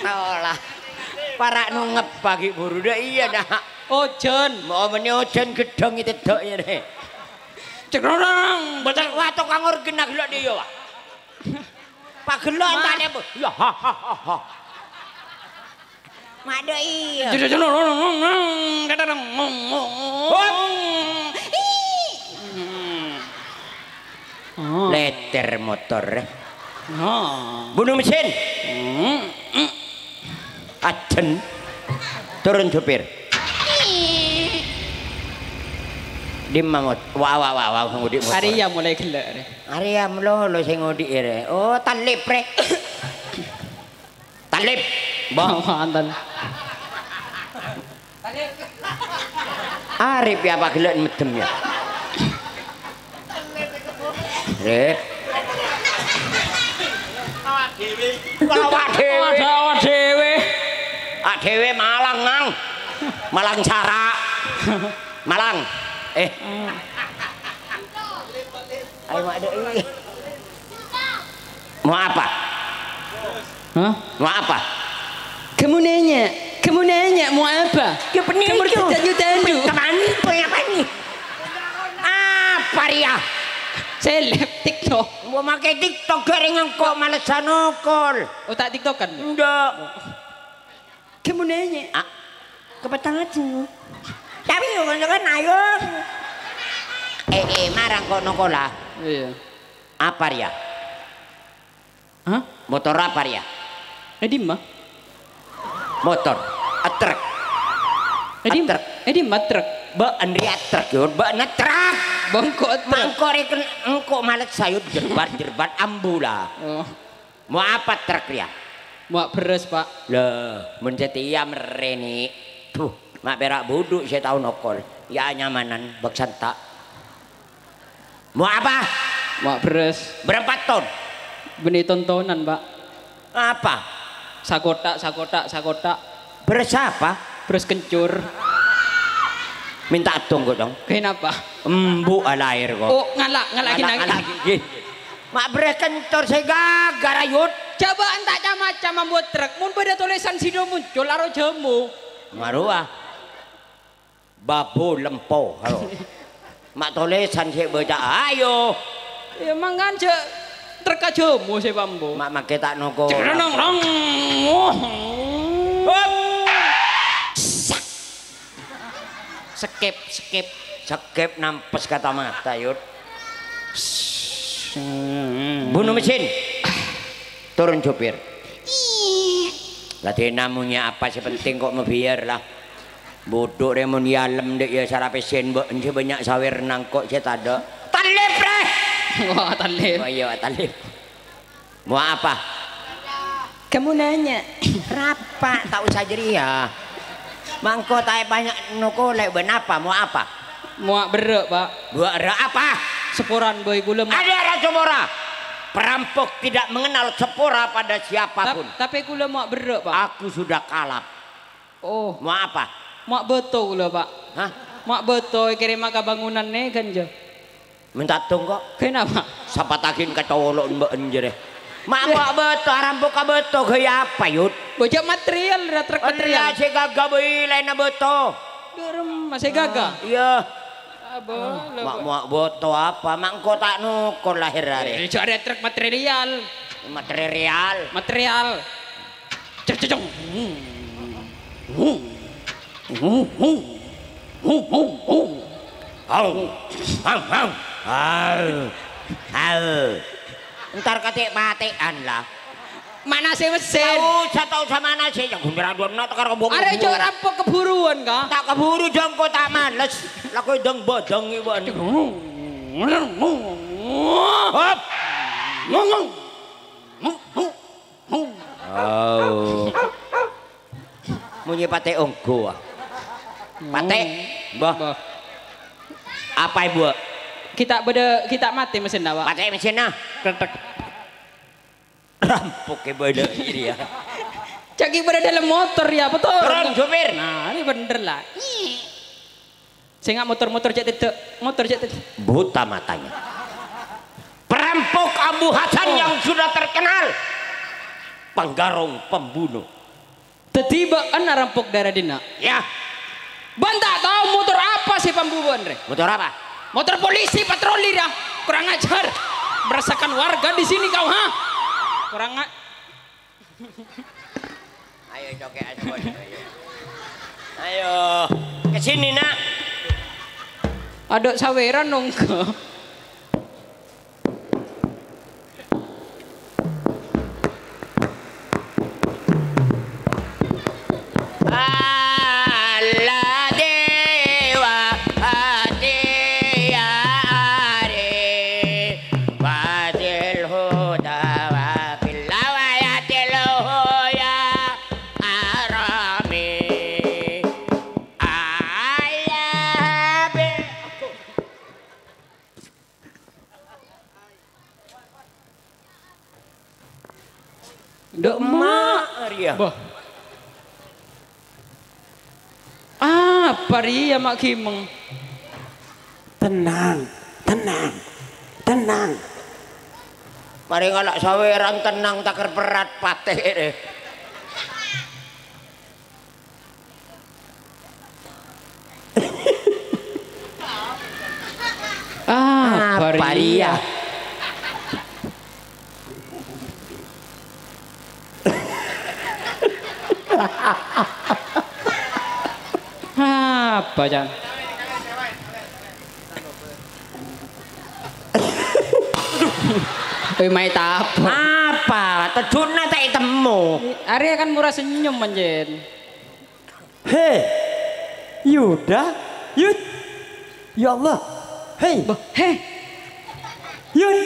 tolah. Para nungep pagi buru dah iya dah. Ojen. Mau menyojen gedong itu doknya deh. Cek rong. Betul waktu kangor genak lo dia wah. Pak gelo entane bu. Ya ha. Made iya. Cedak. Leter motor. Bunuh mesin. Ajen. Turun supir. Di mamut. Wah ngudi motor. Arya mulai gelek. Arya melolo sing ngudi re. Oh, talip re. Talip. Bang antan. Arif ya pak gelek medem ya. Re. Awak dhewe. Dhewe Malang nang. Malang cara. Malang. Ayo mak dek ini. Mau apa? Hah? Mau apa? Kamu nanya mau apa? Kamu juta dulu. Kemana kau apa nih? Apa Ria? Seleb TikTok. Mau pakai TikTok garingan kok malesan nokol. Oh tak TikTok kan? Enggak. Kamu nanya. Ah, Kebetulan aja. Tapi kan ayo. marang kok nokola. Iya. Apa Ria? Hah? Motor apa Ria? Edim mah? Motor. Truk. Edim. Truk. Edim mah truk. Ba Ria truk yo, ba na truk. Bangkok truk. Mangko reken engko malet sayut jerbat ambula. Oh. Mau apa truk Ria? Mau beres Pak. Lah, mencetia mereni. Tuh, mak berak buduk saya tahu nokol. Ya nyamanan bak santa. Mau apa? Mau beres. Berapa ton? Benih tontonan Pak. Apa? Sakotak. Beres apa? Beres kencur. Minta tunggu dong. Kenapa? Embu alair kok. Oh ngalak lagi. Mak beres kencur saya gagar ayut. Coba entak macam membuat truk. Mun pada tulisan sido muncul aro jamu. Marua. Babu lempo. Halo. Mak tulisan saya baca ayo. Ya mangan je truk jamu saya bambu. Mak make tak noko. Rong. Skip nampes kata mata yud. Bunuh mesin. Turun supir. Lah namunya apa sih penting kok membiar lah. Bodoh remon yalem dek ya sarape sen mbok banyak sawer nang kok saya tada. Talib bre. Wah talib. Oh iya talib. Mau apa? Kamu nanya. Rapa tak usah jeria. Mangko tae banyak noko lek ben apa? Mau apa? Mau berek Pak. Buat apa? Seporan boy gula. Ada racomora. Perampok tidak mengenal sepora pada siapapun. Tapi gula mau berek Pak. Aku sudah kalap. Oh. Mau apa? Mau betul gula Pak. Hah? Mau betul kirim ke bangunan nih kan jo. Minta tunggu. Kenapa? Sapa takin ke tolok mbak enjere. Mak betul rampok ka betul gaya apa yud? Bojok material, truk material. Si gaga beuy lain betul. Derem masih gaga. Iya. Abo. Mak betul apa? Mak engko tak nukul lahir hari. Ini ada truk material. Material. Cecong. Ntar ketik matean lah. Mana sih mesin? Tahu sama mana sih yang beneran dona tekar kebong. Ada jo rampok keburuan kah? Tak keburu jongko tak males. Laku deng bodong iwan. Hop. Oh. Munyi pate ongko. Pate. Mbah. Apa ibu? Kita mati mesin awak. Pate mesin nah. Rampok ke beda ini ya. Caki berada dalam motor ya betul. Turun supir. Nah ini bener lah. Saya nggak motor jatuh. Buta matanya. Perampok Abu Hasan yang sudah terkenal. Penggarong pembunuh. Tiba kan rampok daerah dina. Ya. Bantah tahu motor apa sih pembunuhan re? Motor apa? Motor polisi patroli dah. Kurang ajar. Merasakan warga di sini kau ha? Kurang Ayo joget aja. Ayo. Ke sini nak. Ada saweran dong ke. Dok mak Ria. Bah. Apa Ria mak kimeng? Tenang. Mari ngalak saweran tenang takar perat pateh deh. Paria. Apa Jan? Mai apa? Apa? Tejuna tak temu. Arya kan murah senyum manjen. Hei, Yuda, Yud, ya Allah, hei, Heh, Yud,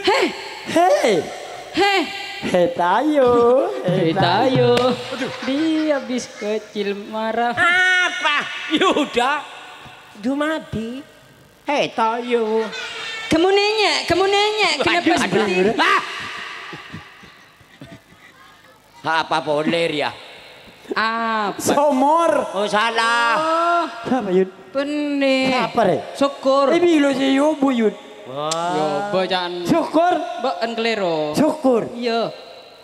heh, hei, heh. hei tayo, Tayo. Dia habis kecil marah. Apa? Yuda. Dumadi. Hei tayo. Kamu nanya kenapa seperti ini? Apa boleh ya? Apa? Somor, Oh salah. Oh, apa Yud? benih. Apa re? Syukur. Bilo si Yobu Yud, Yo, bacaan. syukur, Baan kelero. syukur, Iya.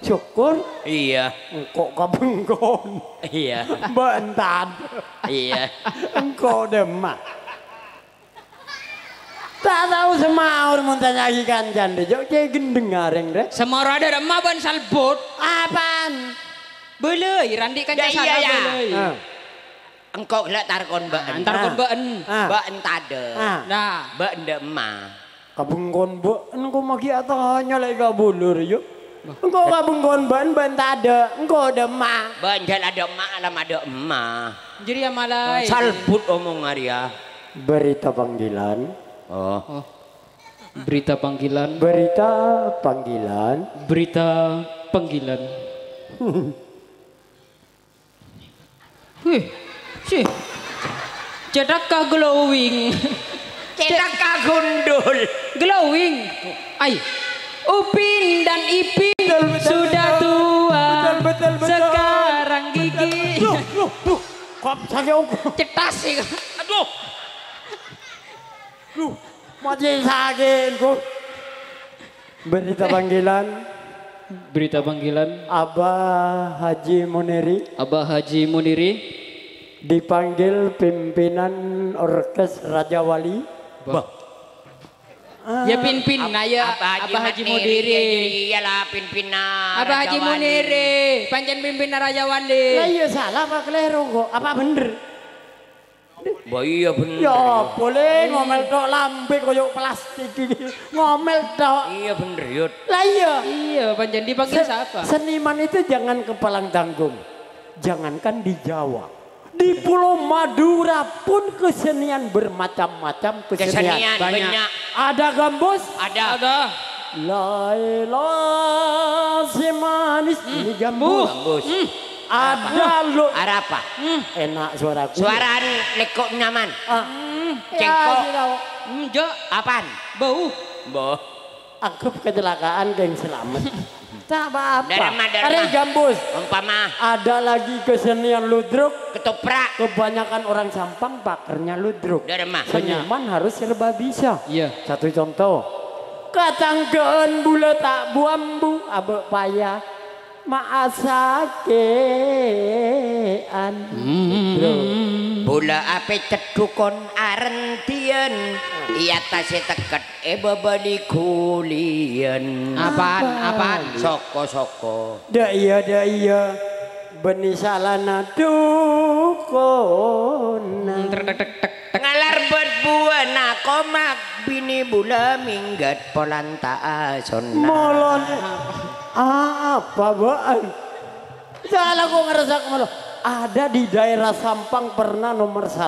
syukur, Iya. engkau kabengkon, Iya. bentar, Iya. engkau demak. Tak tahu semaur mau tanya lagi kancan deh, jauh kayak gendeng ngareng deh. Semua ada remah ban salbut. Apaan? Belai, randi kan Ya, jasa iya, ya. belai. Engkau kelak tarkon baen. Antar kon baan. Baen tade. Nah, Baen de emak. Kabengkon bu, engkau maki atau hanya lagi kabulur yuk. Engkau kabengkon ban tade, engkau demak. Baen jal ada emak alam ada emak. jadi yang malai. Salbut omong Arya. Berita panggilan, Oh. Berita panggilan. berita panggilan. Berita panggilan. Wih, sih. Cedakkah glowing? Cedak kagundul. Glowing. Ay. Upin dan Ipin sudah tua. Betul. Sekarang gigi. Kop saja Cetas sih. Aduh. masih sakit kok. Berita panggilan, Berita panggilan. Abah Haji Muniri Abah Haji Muniri. dipanggil pimpinan Orkes Raja Wali. Ya pin nah ya Abah Haji Muniri. Iyalah pimpinah. Abah Haji Muniri, pancen pimpinan Raja Wali. Lah iya salah apa keliru kok? Apa bener? Bah iya bener. Ya boleh ngomel tok lambe koyo plastik iki. Ngomel tok. Iya bener Yud. Lah iya. Iya, pancen dipanggil siapa? Seniman itu jangan kepalang tanggung. Jangankan di Jawa. Di Pulau Madura pun kesenian bermacam-macam kesenian. Kesenian banyak. Ada gambus, Ada. Laila si manis ini gambus. Bagus. Ada lo Ada apa? enak suaraku. Suara lekok nyaman. Cengkok. Cengkok. Jo, Apaan? bau. Boh. Aku kecelakaan geng selamat. Tak apa-apa. Darma. Ada gambus. Umpama Ada lagi kesenian ludruk. ketoprak. Kebanyakan orang Sampang pakernya ludruk. Darma. Seniman harus serba bisa. Iya. Satu contoh. Katangkeun bule tak buambu abek payah maasakean. Bola ape cedukon arentien. Iya tase teket bebali kulien. Apaan? Soko. Da iya. Beni salana dukona. Ngalar bet buana komak bini bula minggat polanta asonna. Molon. Apa baan? Salah kok ngerasa malu. Ada di daerah Sampang pernah nomor 1.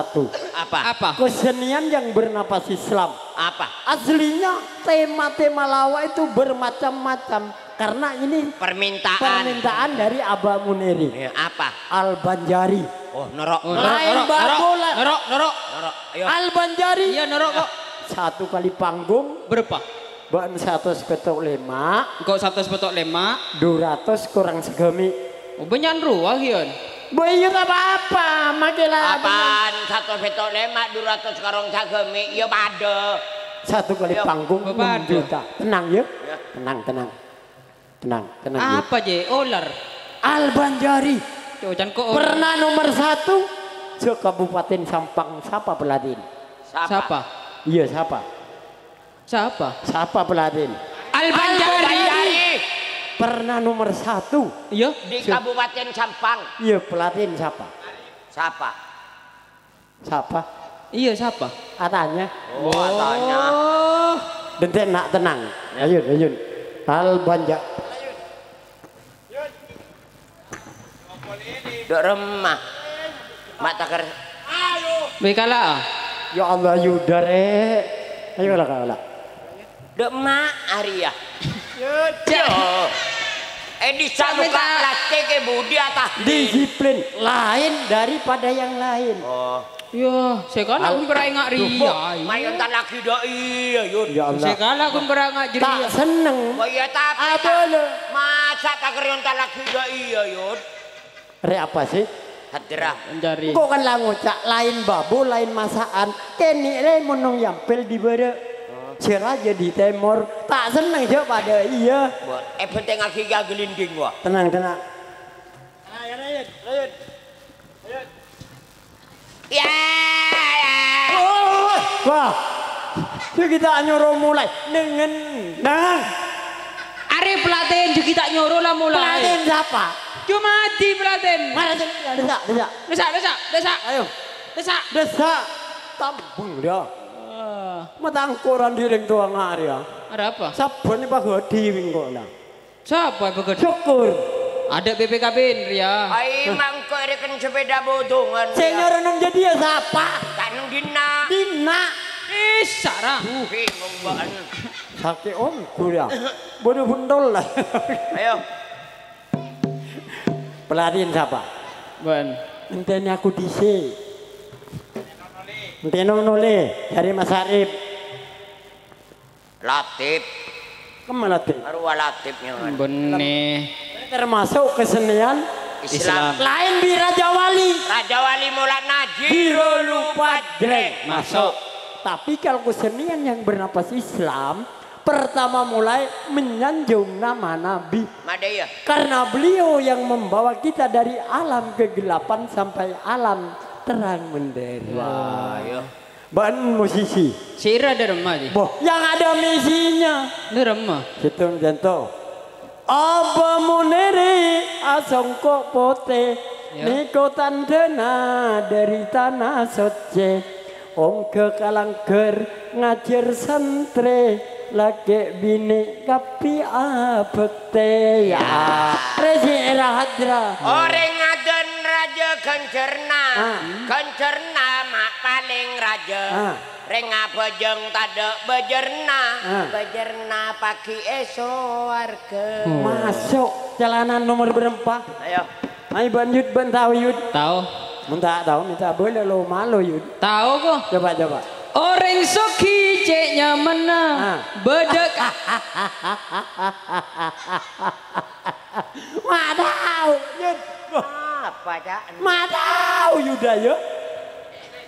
Apa? Kesenian yang bernapas Islam. Apa? Aslinya tema-tema lawa itu bermacam-macam. Karena ini permintaan dari Abah Muniri. Ya, apa? Al-Banjari. Oh, norok. Lain babola. Norok. Ayo. Al-Banjari. Iya, norok kok. 1 kali panggung. Berapa? Bahan 175. Kok 145? 200 kurang segemi. Oh, benyan ruah yon. Bayar apa-apa. Makilah. Apaan? 1,5 200 karong sagemi. Ya pada. Satu kali panggung 6 Bapak juta. Tenang ya. Tenang. Tenang. Apa je? Olar. Al Banjari. Jangan kok olar. Pernah nomor 1 se Kabupaten Sampang. Siapa pelatih? Siapa? Iya siapa? Siapa pelatih? Al Banjari. Pernah nomor 1. Iya. Di Kabupaten Sampang. Iya pelatih siapa? Siapa? Iya siapa? Katanya. Tanya. Dan nak tenang. Ayun. Al Banjari. Dok remah. Mata ker. Bekala. Ya Allah yudare. Ayo lah. Dok mak Arya. Yo. Di sana plastik ke budi atas. Disiplin lain daripada yang lain. Oh. Yo, sekala kun berangak ria. Mayon tak laki doi yun. Ya Allah. Sekala kun berangak Tak jeria. seneng. Oh iya tapi masa tak keryon tak laki doi yun. Re apa sih? Hadirah. Banjari. Kok kan lah ngocak lain babu lain masakan. Keni re monong yampel di bere. Siraja di timur. Tak seneng je pada iya. Penting lagi gelinding wah. Tenang. Ya. Wah. Yuk kita nyuruh mulai dengan Are pelaten juga kita nyuruh lah mulai. Pelaten siapa? Cuma di pelaten. Mana desak. Ayo. Desak. Tambung dia. Matangkuran diring tuang hari ya. Ada apa? Sabun ini pak diwing kok lah. Siapa yang begitu? Syukur. Ada BPKB Ria. Ai mangko rekan sepeda bodongan. Senyor nang jadi ya siapa? Tak nang dina. Sarah. Bingung baan. Sakit om kuliah. Bodoh bundol lah. Ayo. Pelarian siapa? Ban. Enteni aku disi. Enteni nole dari Mas Arif. Latif. Kemana tuh? Arwah latifnya. Benih. Termasuk kesenian Islam. lain di Raja Wali. Raja Wali Mulat Najib. Biro lupa jreng masuk. Tapi kalau kesenian yang bernapas Islam, pertama mulai menyanjung nama Nabi. Madaya. Karena beliau yang membawa kita dari alam kegelapan sampai alam terang mendera. Ayo. Ban musisi. Sira ada remah di. Boh, yang ada misinya. Ada remah. Situng janto. Apa muneri asongko pote. Niko tandena dari tanah soce. Om ke kalangker ngajar santre lagi bini kapi abekte ya resi rahadra Orang ngaden raja kencerna kencerna mak paling raja reng bejeng tada bejerna bejerna pagi esoarke masuk jalanan nomor berempat. Ayo Ayo banjut tahu yud Tahu. minta tahu minta boleh lo malu yud Tahu kok. coba Orang soki ceknya mana bedek. Madau yud apa cak Madau yuda ya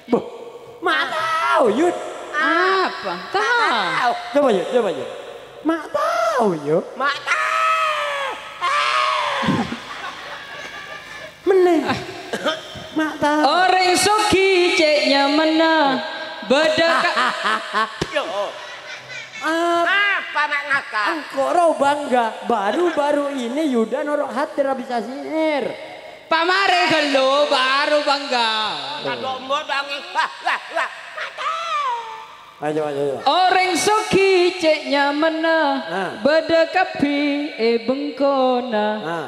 boh Madau yud Apa? Tahu. coba yud Madau yud mak meneh mak tahu Orang soki ceknya mana bedek. apa mak ngakak Engkau bangga baru-baru ini Yuda norok hati bisa sihir. Pamare kalau baru bangga. kado mbok dangi wah Ayo. Orang soki ceknya mana bedek kapi bengkona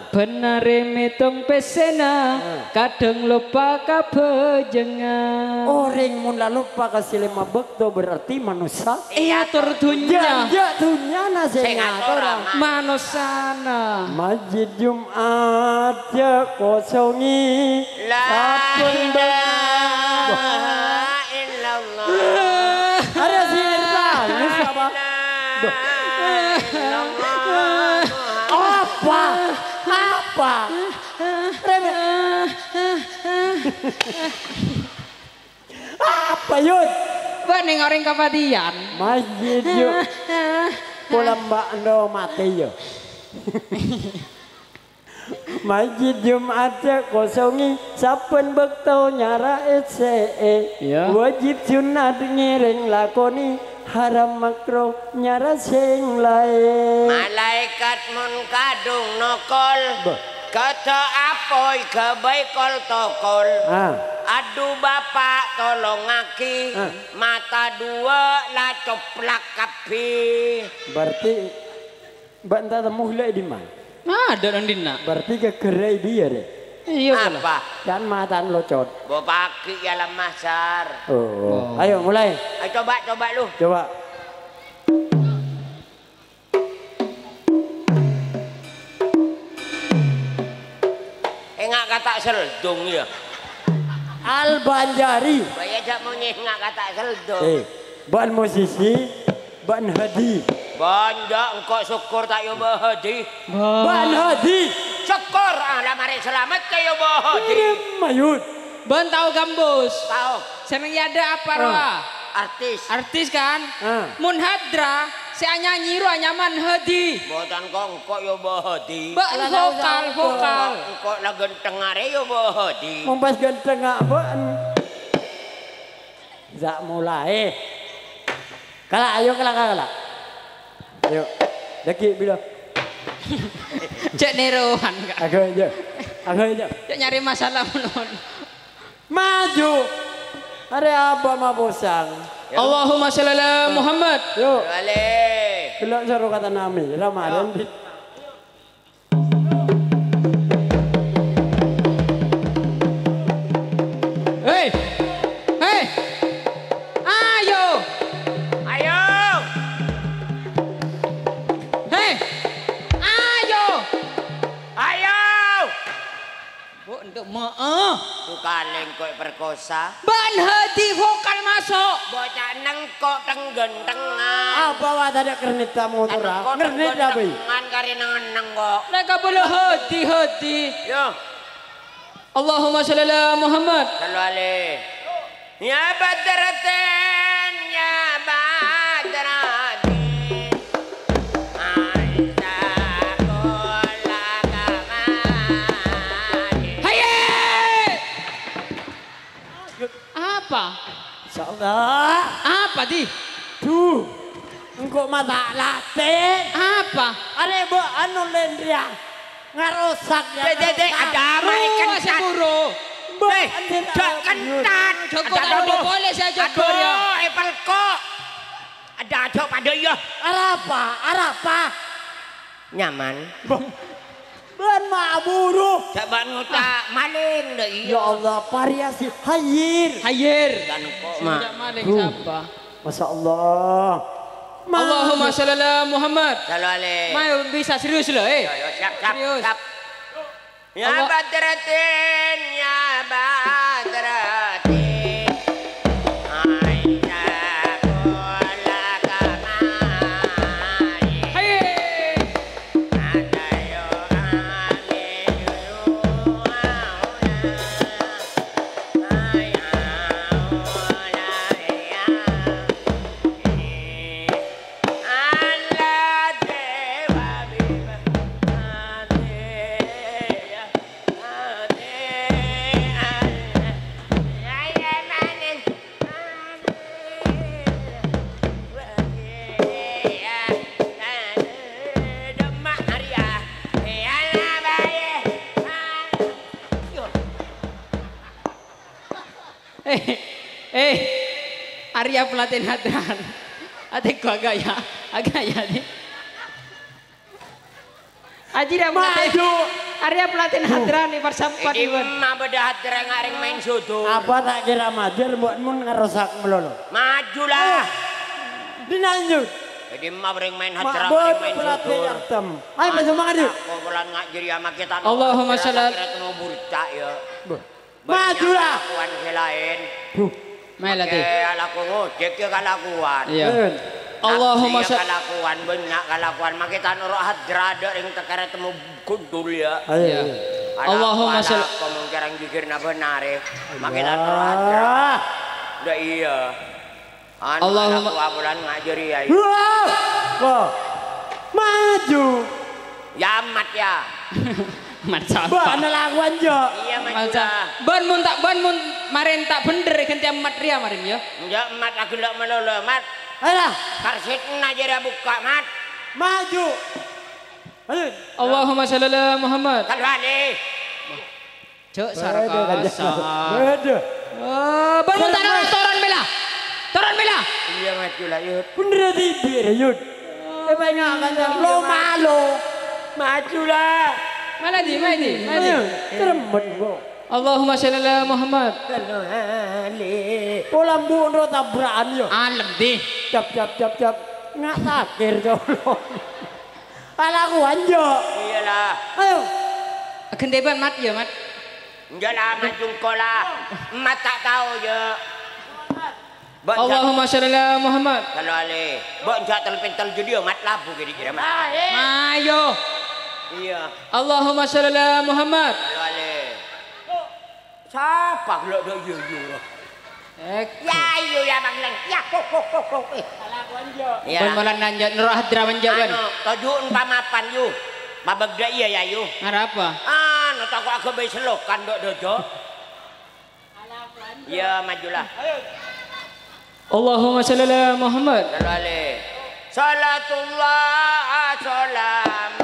benare metong pesena kadang lupa kabejengan. Orang mun lalu lupa kasih 5 bekto berarti manusia. Iya tertunya Ya dunia nasi ngatora. manusana. Masjid Jumat ya kosongi. la ilaha illallah Ada sihir tangis apa? Apa? Remeh. Apa yud? Mbak ning orang kepatian. Masjid yo. Pula mbak ndo mati yo. Masjid Jumat kosongi saben bekto nyara SCE. Wajib sunat ngiring lakoni haram makro nyara sing lain. Malaikat mun kadung nokol. Kata apoi kebaikol tokol. Aduh bapak tolong ngaki. Mata dua lah coplak kapi. Berarti mbak entah temu hulai di mana? Ada nang dina. Berarti kegerai dia deh. Iya apa? Kan matan locot. Bawa paki ya lah masar. Oh. Ayo mulai. Ayo coba lu. Coba. Enggak kata seldung ya. Al Banjari. Bayar jak mau enggak kata seldung. Ban musisi, ban hadi. Banda engkau syukur tak yo bahadi. Ban hadi. Syukur lah mari selamat kayo bahadi. Mayut. Ban tahu gambus. Tahu. Seneng ada apa roa? Artis. Artis kan? Mun hadra, si nyanyi ro nyaman hadi. Botan kok yo bahadi. Mbak vokal. Engkau lah genteng are yo bahadi. Mumpas ganteng apaan? Zak mulai. Kalah ayo kalah. Ayo. Daki bila. Cek nerohan kak. Aku aja. Cek nyari masalah menon. Maju. Ada apa mah bosang? Allahumma sholli ala Muhammad. Yuk. Balik. Belok suruh kata nami. Ramadan. Hei. Ayo. Hei. Ayo. Bu untuk Bukaleng kok perkosa. Ban hati vokal masuk. Bocah nengkok tenggen tengah. Apa wah tadi kernit tamu turah? Kernit apa? Ngan kari neng kok. Mereka boleh hati. Yo. Allahumma sholli ala Muhammad. Sallu alaihi. Ya badratin ya badratin. Apa? Insyaallah. Apa di? Tuh. Engkau mata latih. Apa? Are bu anu lendria. Ngarosak ya. Dek ada ikan masih buru. Jak kentat. Joko tak boleh saya joko ya. Apple kok. Ada aja pada ya. Arapa. Nyaman. Ben mak buru. Coba ngutak maling deh. Ya Allah variasi hayir. Dan kok Tidak maling siapa? Masya Allah. Allahumma sholli ala Muhammad. Sallu alaihi. Mau bisa serius loh Yo, Serius. siap. Ya Allah. badratin ya badratin. Arya Pelatin Hadran. Adik gua agak ya nih. Aji dah Maju. Arya Pelatin Hadran nih persampat Ini iwan. mah beda hati ngaring main soto. Apa tak kira maju buatmu ngerusak melulu. Majulah. Dinanjut. Jadi mah bering main hati Mak ngaring main pelatih soto. yartem. Ayo masuk makan yuk. Kau bulan ngak jadi sama kita. Allahumma sholli. Kira temu burca ya. Majulah. Kelakuan selain. Mai latih. Alaku ngojek ya kelakuan. Iya. Allahumma Nafsi ya sholli. kelakuan banyak kelakuan. Makita nurut hadrada yang tekara temu kundul ya. Iya. Allahumma sholli. Kemungkinan jikir na benar ya. Makita nurut hadrada. Udah iya. Allahumma bulan ngajari ya. Wah. Maju. Ya amat ya. mat sapa. Ba lakuan jo. Iya maju lah. Ban mun marin tak bener ganti amat ria marin ya. Ya emat aku lek melolo mat. Alah, Karsit najara buka mat. maju. Ayo. Allahumma shalli ala Muhammad. Kalau ali. Cuk sarakasa. Beda. Ban mun tak ada toron bela. Toron bela. Iya maju lah yut. Bener di bir yud. Banyak kan lo malu. Maju lah. Mana di? Ayo, teremut gua. Allahumma shalli ala Muhammad. Kalau ali. Pola bundo tabrakan yo. Alam di. Cap. Nggak takir jolo. Lakuan jo. Iyalah. Ayo. Gendeban mat ya mat. Enggak lah maju kau lah. Emat tak tahu je. Allahumma shalli ala Muhammad. Kalau ali. Bok jak terpental judi mat labu kira-kira mat. Ayo. Iya. Allahumma shalli ala Muhammad. Kalau ali. Siapa kalau dak yo. Ya ayo ya Bang Leng. Ya kok. Lakuan jo. Ban malan nanjak nur hadra manja ban. Tujuan pamapan yu. Mabagda iya ya yu. Ada apa? No tak aku bayi selokan dok dojo. Ya majulah. Allahumma shalli ala Muhammad. Kalau ali. Salatullah salamun.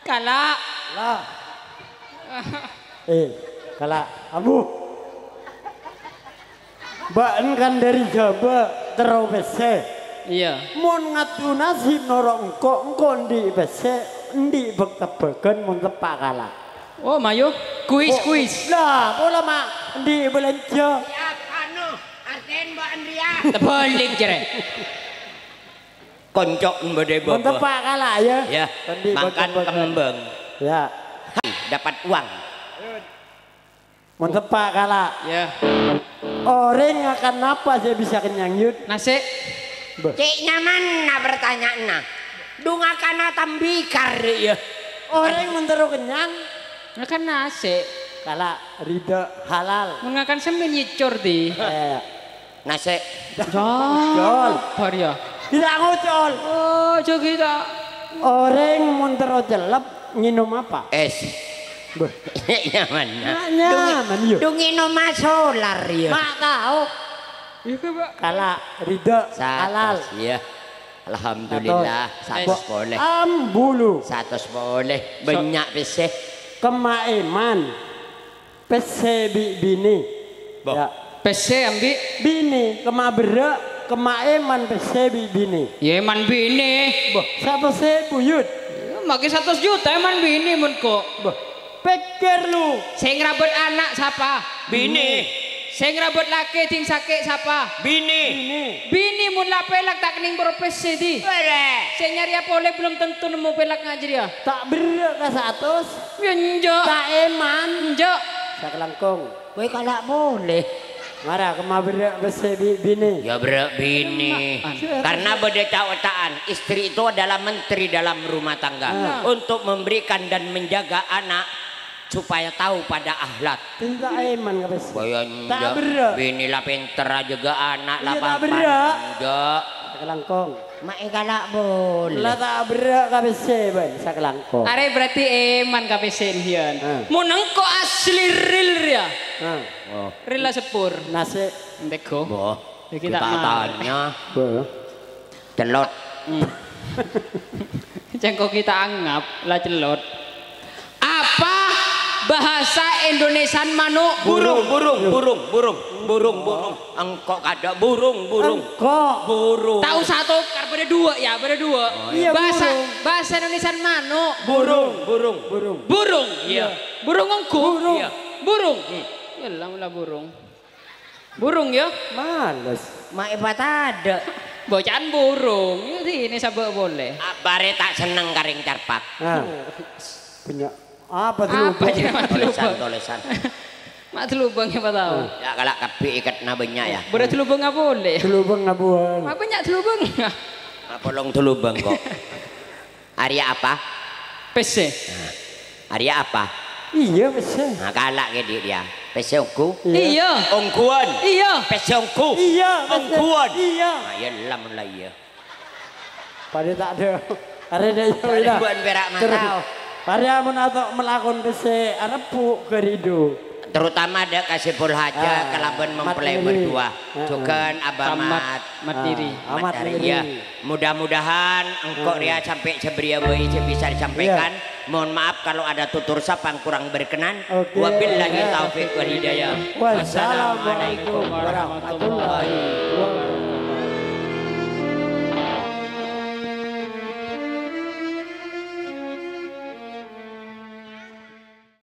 Kala. Lah. Kala abu. Baen kan dari Jawa terus Iya. Mun ngatuna si norok engko ndi bese ndi bekebeken mun tepak kala. Oh mayo. Kuis. Lah, pola mak ndi belanja. Ya anu, arten Mbak Andria. Terbalik jere. Koncok mbede Mun bapak. tepak kala ya. Ya. Ndi Makan bekebeken. kembang. Ya. Dapat uang. Mun tepak kala. Ya. Orang akan apa saya bisa kenyang yud? Nasi. Cik nyaman na bertanya na. Dunga kana tambikar ya. Orang mentero kenyang Makan nasi. kala rida halal. Mengakan semen nyicur di. Nasi. Jol. Barya. Tidak ngocol. Oh, jo kita. Orang mentero jelep nginum apa? Es. Nyaman na. Nyaman yuk. Dungin oma solar ya. Mak tahu. Iya Pak. Kala rida halal. Ya. Alhamdulillah. Satu boleh. Ambulu. Satu boleh. Banyak peseh. Kemaiman. Pese bini. Boh. Ya. PC ambil. Bini kemabera kemaiman pese bini. Ya eman bini. Boh, siapa saya buyut? Makin 100 juta eman bini mun kok. Boh, pikir lu. Saya ngerabut anak siapa? Bini. Saya ngerabut laki ting sakit siapa? Bini. Bini mun lah pelak tak kening profesi di. Boleh. Saya nyari apa oleh belum tentu nemu pelak ngaji dia. Tak berak ke 100. Ya njok. Tak eman. Njok. Sakelangkong. Gue kalau boleh. Marah kemabera pese bini. Ya berak bini. Karena beda tawataan. Istri itu adalah menteri dalam rumah tangga. Untuk memberikan dan menjaga anak. Supaya tahu pada akhlak. Tak eman ke pese. Bayang Tak berak. bini lah pinter juga anak Iya, lah tak berak. Enggak. Sakelangkong. Mak galak boleh. Lah tak berak ke pese ben sakelangkong. Are berarti eman kapesen hian. Mun engko asli real ya. Oh. Real lah sepur. Nasi. Ndeko. Boh. Ya, Kita kita tanya. Boh. Celot. Cengkok kita anggap lah celot. Apa bahasa Indonesian manuk? Burung. Engkok ada burung. Kok Burung. Tahu satu pada dua ya, pada dua. Iya, bahasa Indonesian manuk. burung. Iya. Burung engku. Iya. Burung. Ya lah burung. Burung ya. Males. Mak ibat ada. Bocaan burung. Ini sabak boleh. Bare tak seneng karing carpak. Nah, punya apa tuh? Apa aja mak telubang. Tulisan. Mak telubang apa tahu? Ya kalau kapi ikat nabenya ya. Berat telubang nggak boleh. Telubang ngabuan. Apa banyak telubang? Polong tulubang kok. Arya apa? PC. Arya apa? Iya bisa. Nah kalak ke dia. Pesongku. Iya. Ongkuan. Iya. Pesongku. Iya. Ongkuan. Iya. Nah ya lam lah iya. Pada tak ada. Ada ya. Ribuan berak matau. Pada amun atau melakon bese arepu kerido. Terutama ada kasih pul haja kelaban mempelai berdua. Juga abamat. Mat diri. Amat Ya. Mudah-mudahan engkau ria sampai sebria bayi bisa disampaikan. Mohon maaf kalau ada tutur sapa yang kurang berkenan. Wabillahi taufiq wal hidayah. Wassalamualaikum warahmatullahi wabarakatuh.